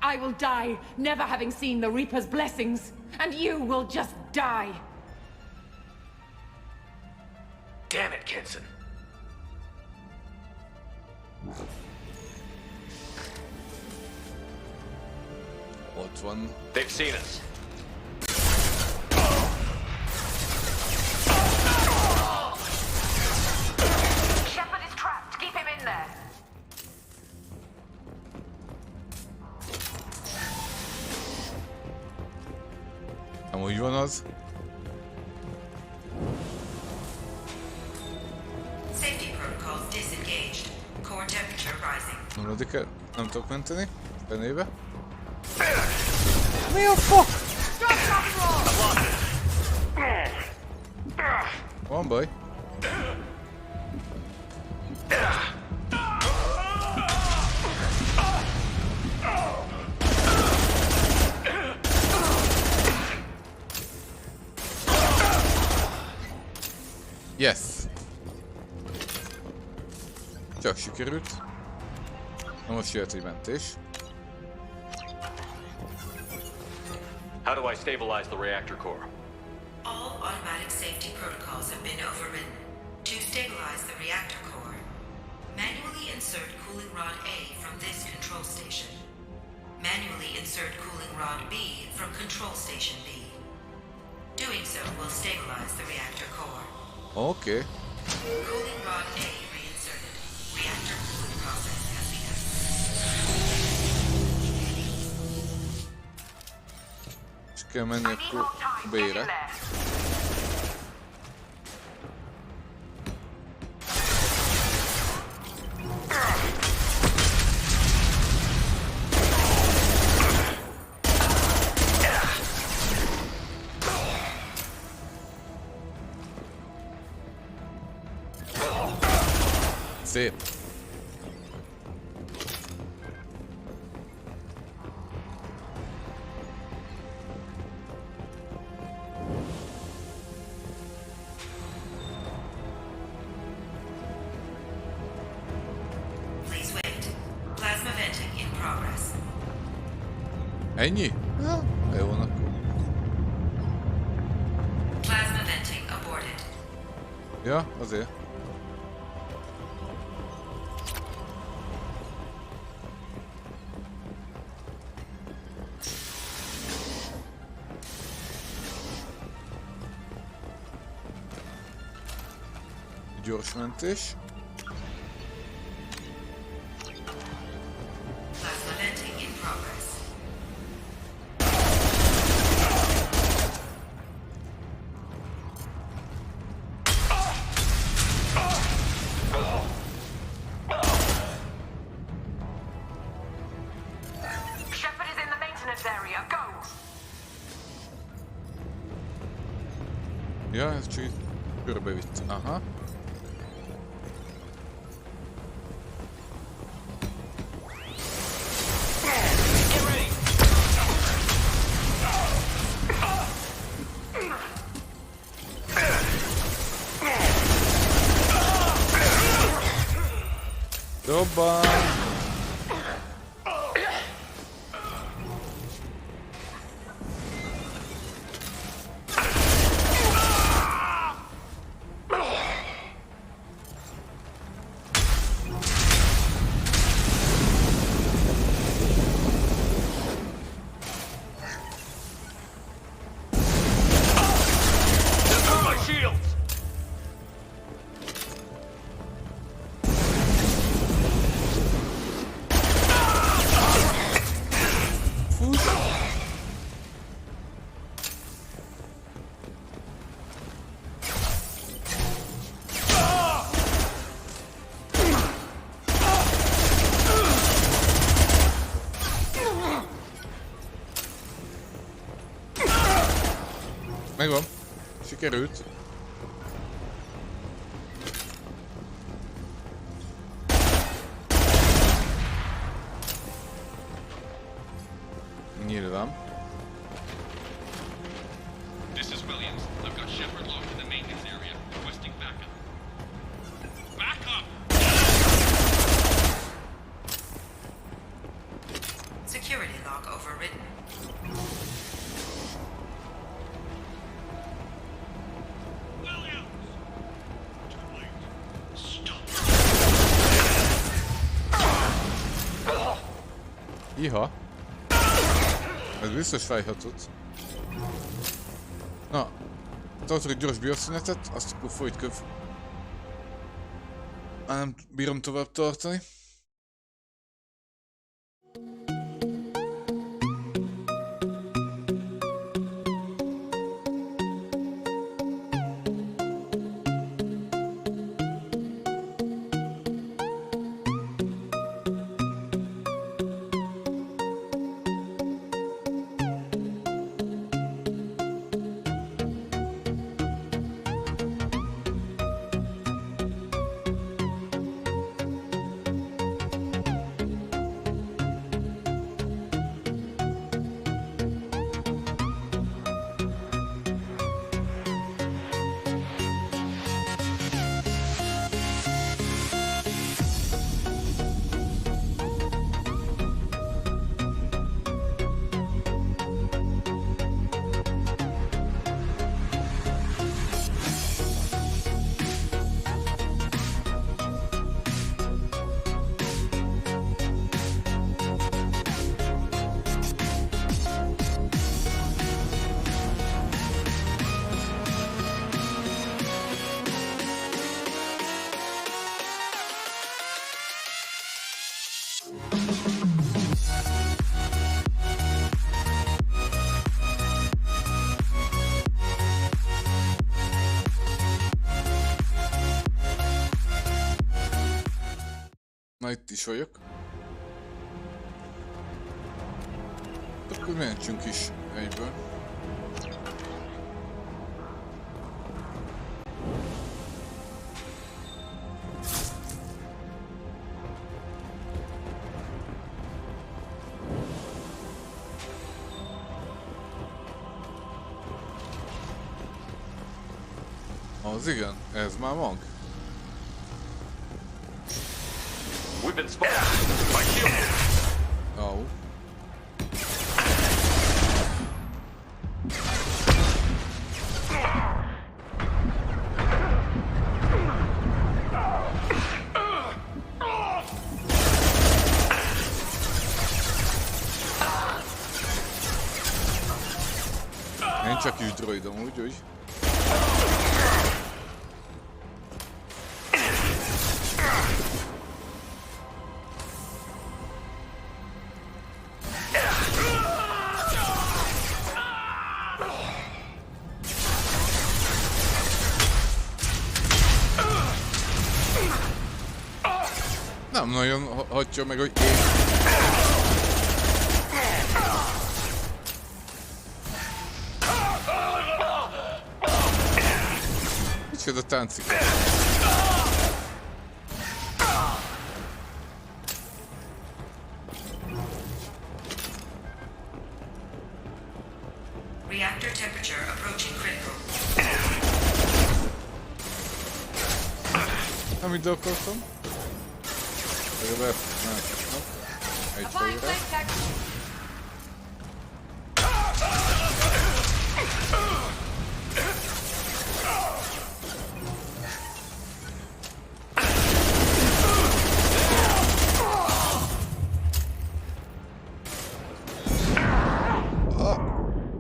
I will die, never having seen the Reaper's blessings, and you will just die. Damn it, Kenson. Ott van. They've seen us. Shepard is trapped. Keep him in there. Amúgy van az. Safety protocols disengaged. Core temperature rising. Nulladik el. Nem tudok menteni. Fenébe. Mi a fuck? Van baj. Csak sikerült. Na most jöhet egy mentés. How do I stabilize the reactor core? All automatic safety protocols have been overridden. To stabilize the reactor core, manually insert cooling rod A from this control station. Manually insert cooling rod B from control station B. Doing so will stabilize the reactor core. Okay. Cooling rod A reinserted. Reactor cooling process has begun. És kell menni akkor B-re. Szép. Please wait. Plasma venting in progress. Ennyi? Ja, jó van akkor. Plasma venting aborted. Ja, azért. Gyors mentés. Plasma venting in progress. Shepard is in the maintenance area. Go! Ja, ez csak itt körbevitt. Aha. Dobban! My shields! Megvan. Sikerült. Nyilván. This is Williams. I've got Shepard locked in the maintenance area, requesting backup. Backup! Security lock overridden. Williams! Too late. Stop! Iha. Ez biztos fájhatott. Na. Tartok egy gyors bioszünetet, azt akkor folyt köv. Már nem bírom tovább tartani. Na itt is vagyok. Akkor mentsünk is egyből. Az igen, ez már mag. We've been spotted. My shield. Oh. Én csak is droidom, úgy. Nem nagyon hagyja meg, hogy én... Micsoda táncika? Reactor temperature approaching critical. Nem ide akartam. Legalább... Egy fejre.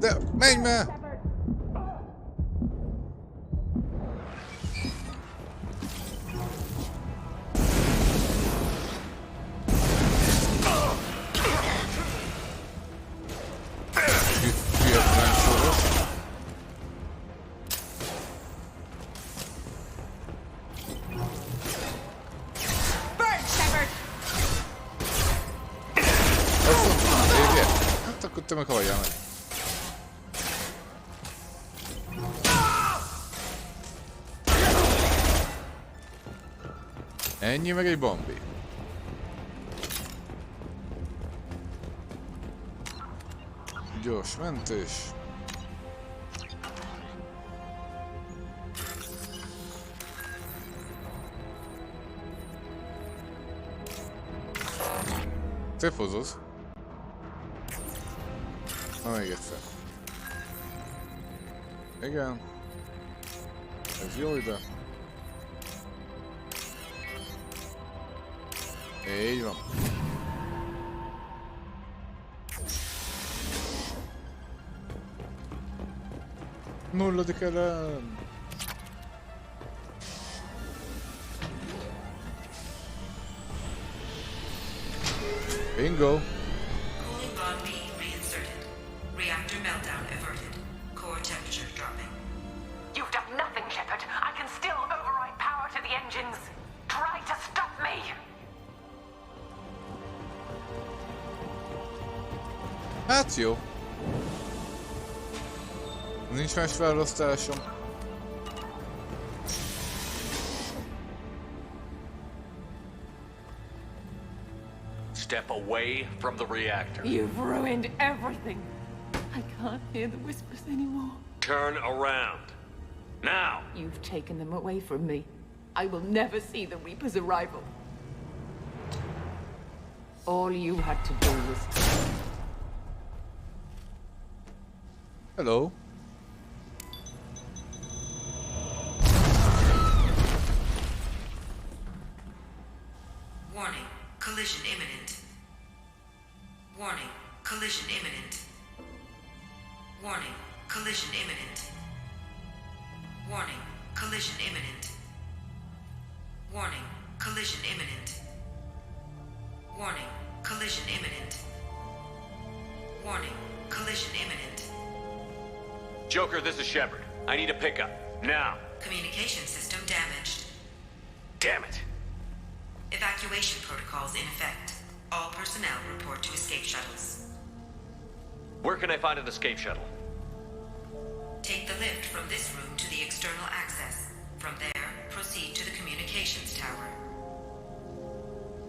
De menj már! Te meg halljál meg. Ennyi meg egy Bambi. Gyors mentés. Szép hozod. Na még egyszer. Igen. Ez jó ide. Így van. Nulladik elem. Bingo. Cooling rod B reinserted. Reactor meltdown averted. Core temperature dropping. You've done nothing, Shepard. I can still override power to the engines. Try to stop me. Hát jó. Nincs más választásom. Step away from the reactor. You've ruined everything. I can't hear the whispers anymore. Turn around. Now! You've taken them away from me. I will never see the Reaper's arrival. All you had to do was... Hello. Warning. Collision imminent. Warning. Collision imminent. Warning. Collision imminent. Warning. Collision imminent. Warning. Collision imminent. Warning. Collision imminent. Warning. Collision imminent. Joker, this is Shepard. I need a pickup. Now. Communication system damaged. Damn it. Evacuation protocols in effect. All personnel report to escape shuttles. Where can I find an escape shuttle? Take the lift from this room to the external access. From there, proceed to the communications tower.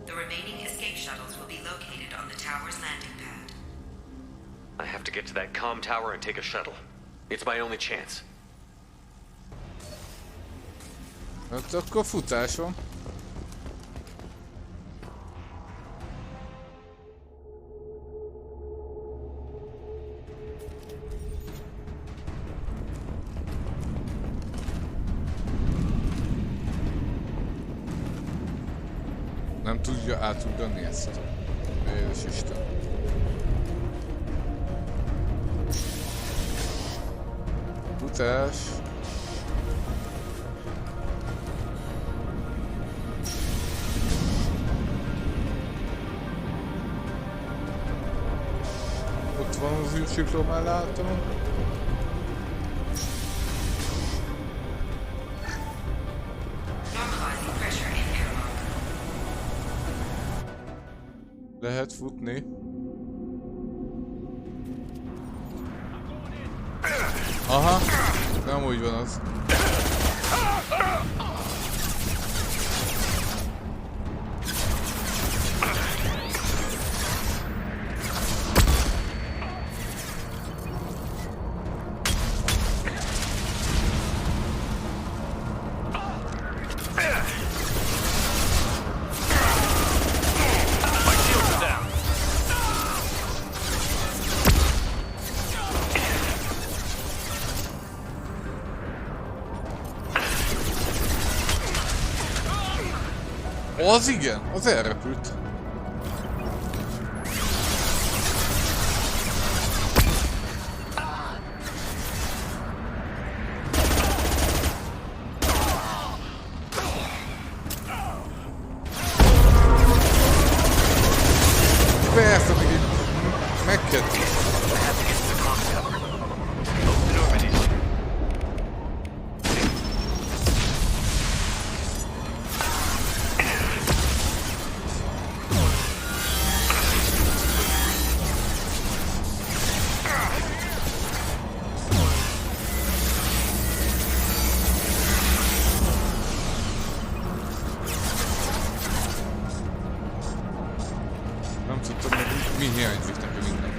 The remaining escape shuttles will be located on the tower's landing pad. I have to get to that comm tower and take a shuttle. It's my only chance. Hát akkor futás van. Nem tudja átugrani ezt. Jézus Isten. Futás. Ott van az űrsikló, már látom. Lehet futni. Aha, nem úgy van az. Az igen, az elrepült. Persze, meg így megkedvés. Nem tudtam, hogy mi hiányzik nekem minden.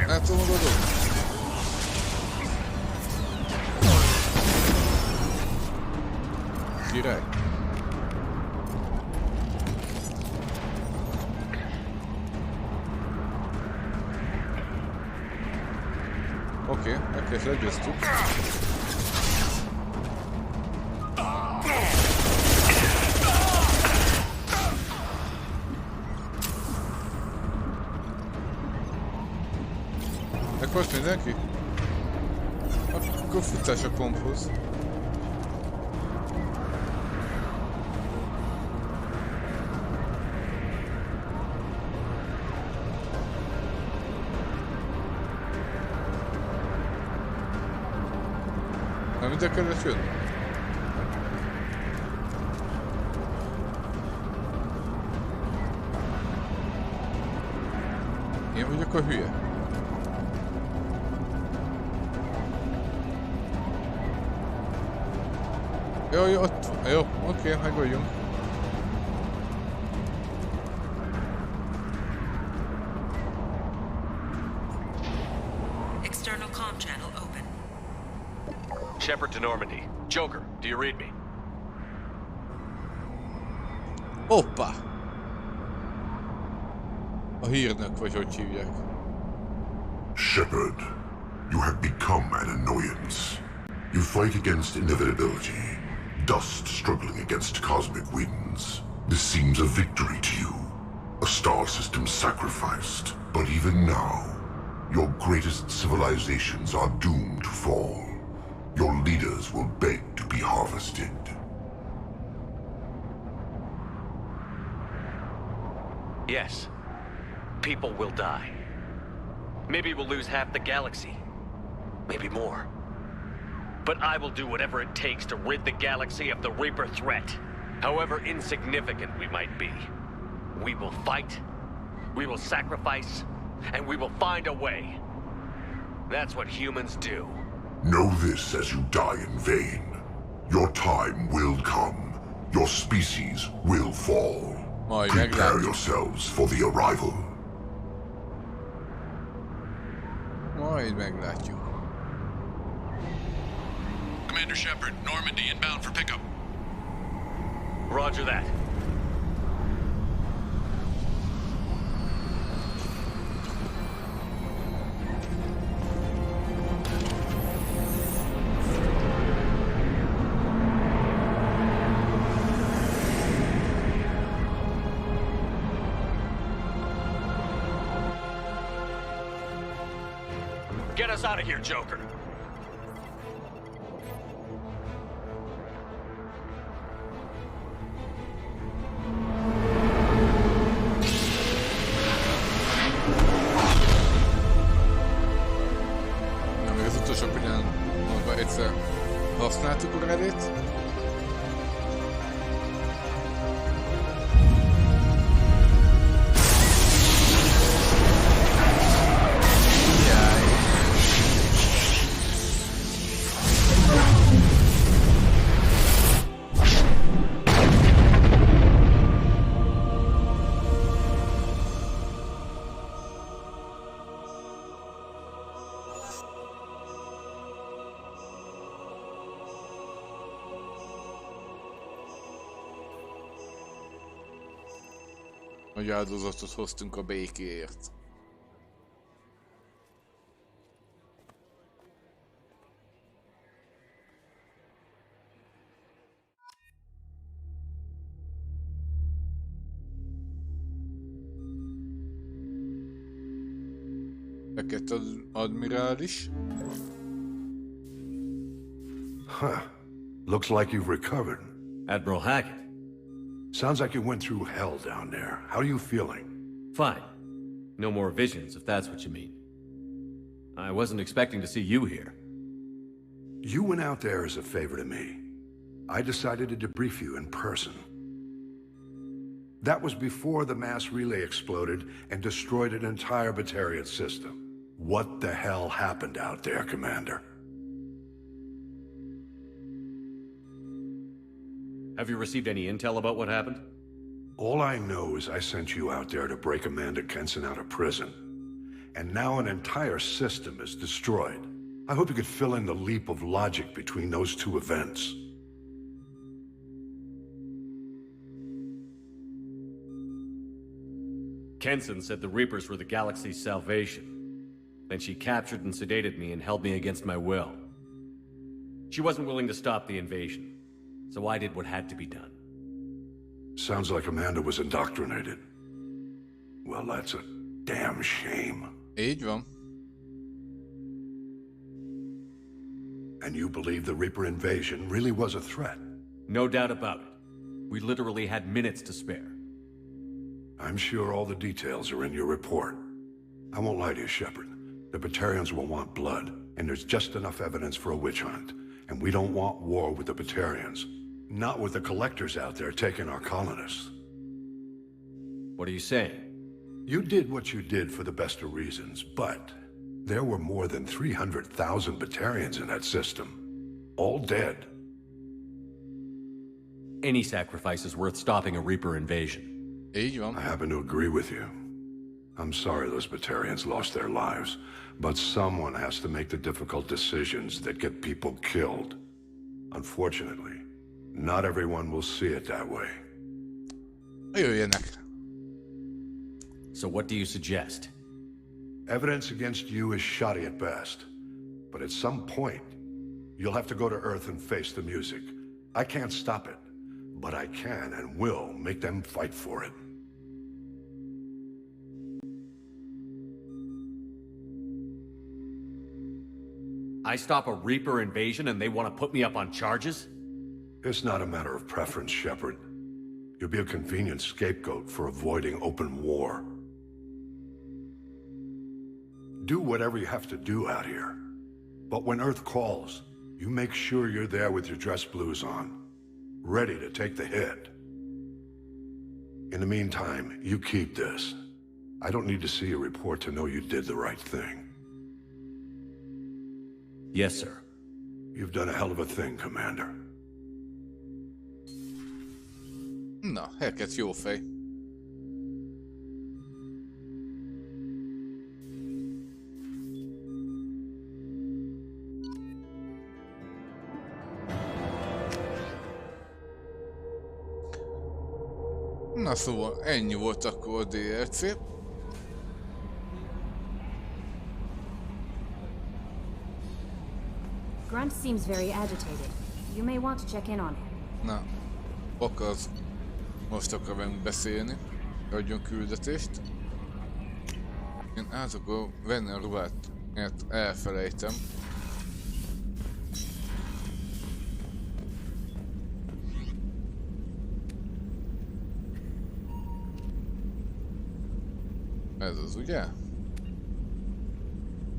Hát tudom oda. Király. Oké, ezt legyőztük. Meghalsz mindenki? Akkor futás a komphoz. Nem ide kellett jönni? Én vagyok a hülye. Jó, ott. Jó, oké, meg vagyunk. External comm channel open. Shepard to Normandy. Joker, do you read me? Hoppá! A hírnök, vagy hogy hívják. Shepard, you have become an annoyance. You fight against inevitability, dust struggling against cosmic winds. This seems a victory to you, a star system sacrificed. But even now, your greatest civilizations are doomed to fall. Your leaders will beg to be be harvested. Yes. People will die. Maybe we'll lose half the galaxy. Maybe more. But I will do whatever it takes to rid the galaxy of the Reaper threat. However insignificant we might be. We will fight, we will sacrifice, and we will find a way. That's what humans do. Know this as you die in vain. Your time will come. Your species will fall. Prepare yourselves for the arrival. Majd meglátjuk. Commander Shepard, Normandy inbound for pickup. Roger that. Get us out of here, Joker. Na, még az utolsó pillanatban egyszer használtuk a Reddit. Nagy áldozatot hoztunk a békéért. Fekete admirális. Huh. Looks like you've recovered. Admiral Hackett. Sounds like you went through hell down there. How are you feeling? Fine. No more visions, if that's what you mean. I wasn't expecting to see you here. You went out there as a favor to me. I decided to debrief you in person. That was before the mass relay exploded and destroyed an entire Batarian system. What the hell happened out there, Commander? Have you received any intel about what happened? All I know is I sent you out there to break Amanda Kenson out of prison. And now an entire system is destroyed. I hope you could fill in the leap of logic between those two events. Kenson said the Reapers were the galaxy's salvation. Then she captured and sedated me and held me against my will. She wasn't willing to stop the invasion. So I did what had to be done. Sounds like Amanda was indoctrinated. Well, that's a damn shame. Így van. And you believe the Reaper invasion really was a threat? No doubt about it. We literally had minutes to spare. I'm sure all the details are in your report. I won't lie to you, Shepard. The Batarians will want blood, and there's just enough evidence for a witch hunt. And we don't want war with the Batarians. Not with the collectors out there taking our colonists. What are you saying? You did what you did for the best of reasons, but there were more than 300,000 Batarians in that system. All dead. Any sacrifice is worth stopping a Reaper invasion. Így van. I happen to agree with you. I'm sorry those Batarians lost their lives, but someone has to make the difficult decisions that get people killed. Unfortunately, not everyone will see it that way. Jöjjenek. So what do you suggest? Evidence against you is shoddy at best, but at some point, you'll have to go to Earth and face the music. I can't stop it, but I can and will make them fight for it. I stop a Reaper invasion and they want to put me up on charges? It's not a matter of preference, Shepard. You'll be a convenient scapegoat for avoiding open war. Do whatever you have to do out here. But when Earth calls, you make sure you're there with your dress blues on, ready to take the hit. In the meantime, you keep this. I don't need to see a report to know you did the right thing. Yes, sir. You've done a hell of a thing, Commander. Na, Hackett jó fej. Na szóval ennyi volt akkor a DLC. Grunt seems very agitated. You may want to check in on him. Na, az most akar velünk beszélni. Adjon küldetést. Én át akkor venni a ruhát, mert elfelejtem. Ez az, ugye?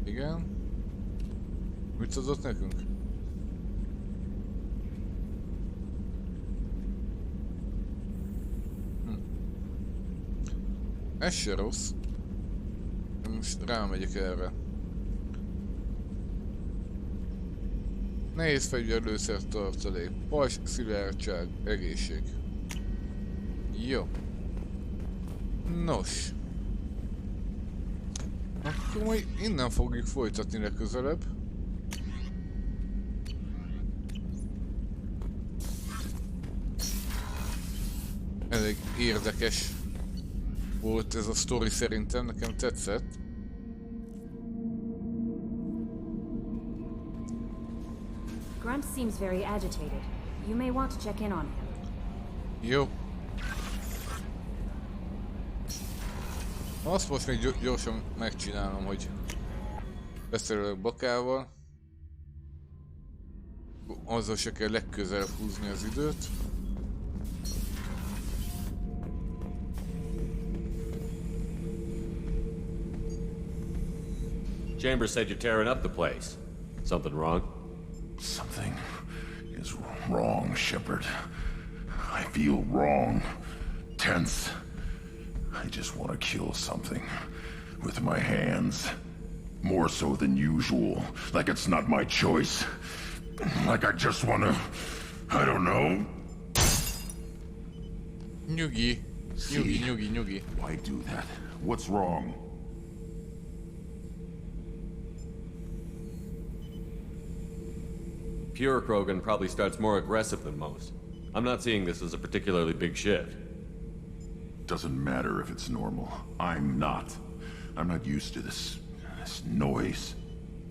Igen. Mit adott nekünk? Ez se rossz. Most rámegyek erre. Nehéz fegyver, lőszer, tartalék, pajzs, szilárdság, egészség. Jó. Nos. Akkor majd innen fogjuk folytatni legközelebb. Elég érdekes volt ez a sztori szerintem, nekem tetszett. Grunt seems very agitated. You may want to check in on him. Jó. Azt most még gyorsan megcsinálom, hogy beszélek Bakával. Azzal se kell legközelebb húzni az időt. Chambers said you're tearing up the place. Something wrong? Something is wrong, Shepard. I feel wrong. Tense. I just want to kill something. With my hands. More so than usual. Like it's not my choice. Like I just want to... I don't know. Nyugi. Nyugi. Why do that? What's wrong? Pure Krogan probably starts more aggressive than most. I'm not seeing this as a particularly big shift. Doesn't matter if it's normal. I'm not. I'm not used to this noise.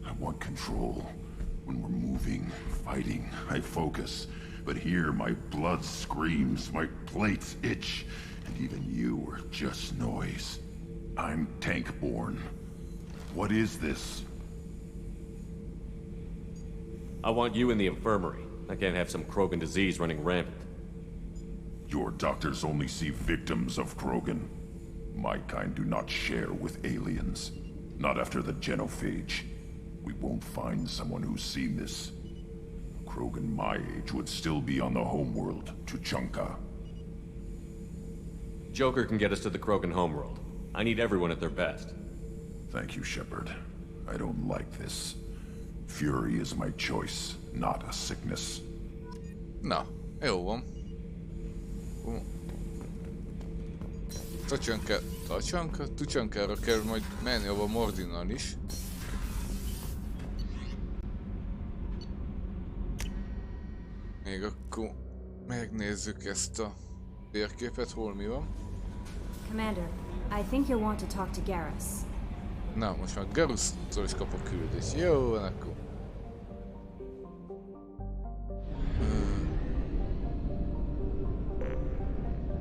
I want control. When we're moving, fighting, I focus. But here my blood screams, my plates itch, and even you are just noise. I'm tank-born. What is this? I want you in the infirmary. I can't have some Krogan disease running rampant. Your doctors only see victims of Krogan. My kind do not share with aliens. Not after the genophage. We won't find someone who's seen this. Krogan my age would still be on the homeworld, Tuchanka. Joker can get us to the Krogan homeworld. I need everyone at their best. Thank you, Shepard. I don't like this. Fury is my choice, not a sickness. Na, jó van. Tucsankára kell majd menni a Mordinnal is. Még akkor megnézzük ezt a térképet, hol mi van. Commander, I think you'll want to talk to Garrus. Na, most már Garrustól is kapok küldést. Jó, van akkor.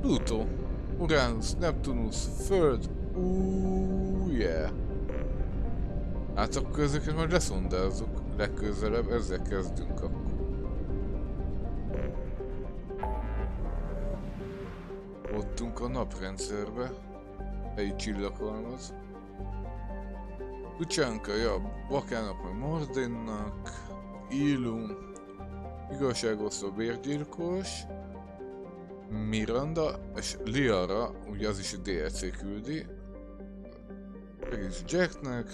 Pluto, Uranus, Neptunus, Föld. Yeah. Hát akkor ezeket majd leszondázzuk legközelebb, ezzel kezdünk akkor. Eljutottunk a naprendszerbe. Egy csillaghalmaz. Tucsanka, ja, Bakának meg Mordinnak. Illum. Igazságosztó bérgyilkos. Miranda és Liara, ugye az is a DLC küldi. Egész Jacknek.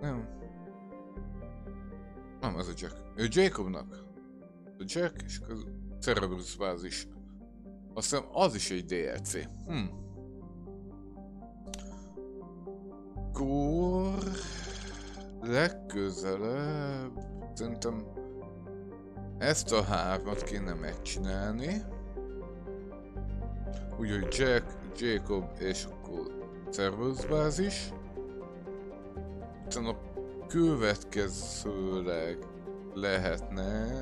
Nem. Nem, ez a Jack. Ő Jacobnak. A Jack és a Cerberus bázis. Azt hiszem az is egy DLC. Akkor legközelebb szerintem ezt a 3-at kéne megcsinálni. Úgyhogy Jack, Jacob és akkor Cerberus bázis. Utána a következőleg lehetne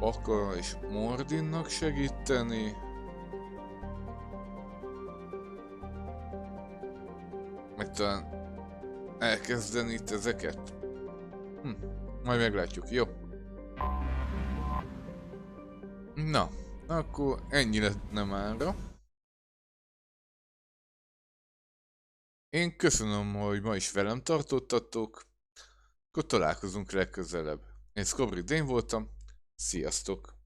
Baka és Mordinnak segíteni. Meg talán elkezdeni itt ezeket. Majd meglátjuk, jó? Na, akkor ennyi lenne mára. Én köszönöm, hogy ma is velem tartottatok. Akkor találkozunk legközelebb. Én Skobri Dane voltam. Sziasztok!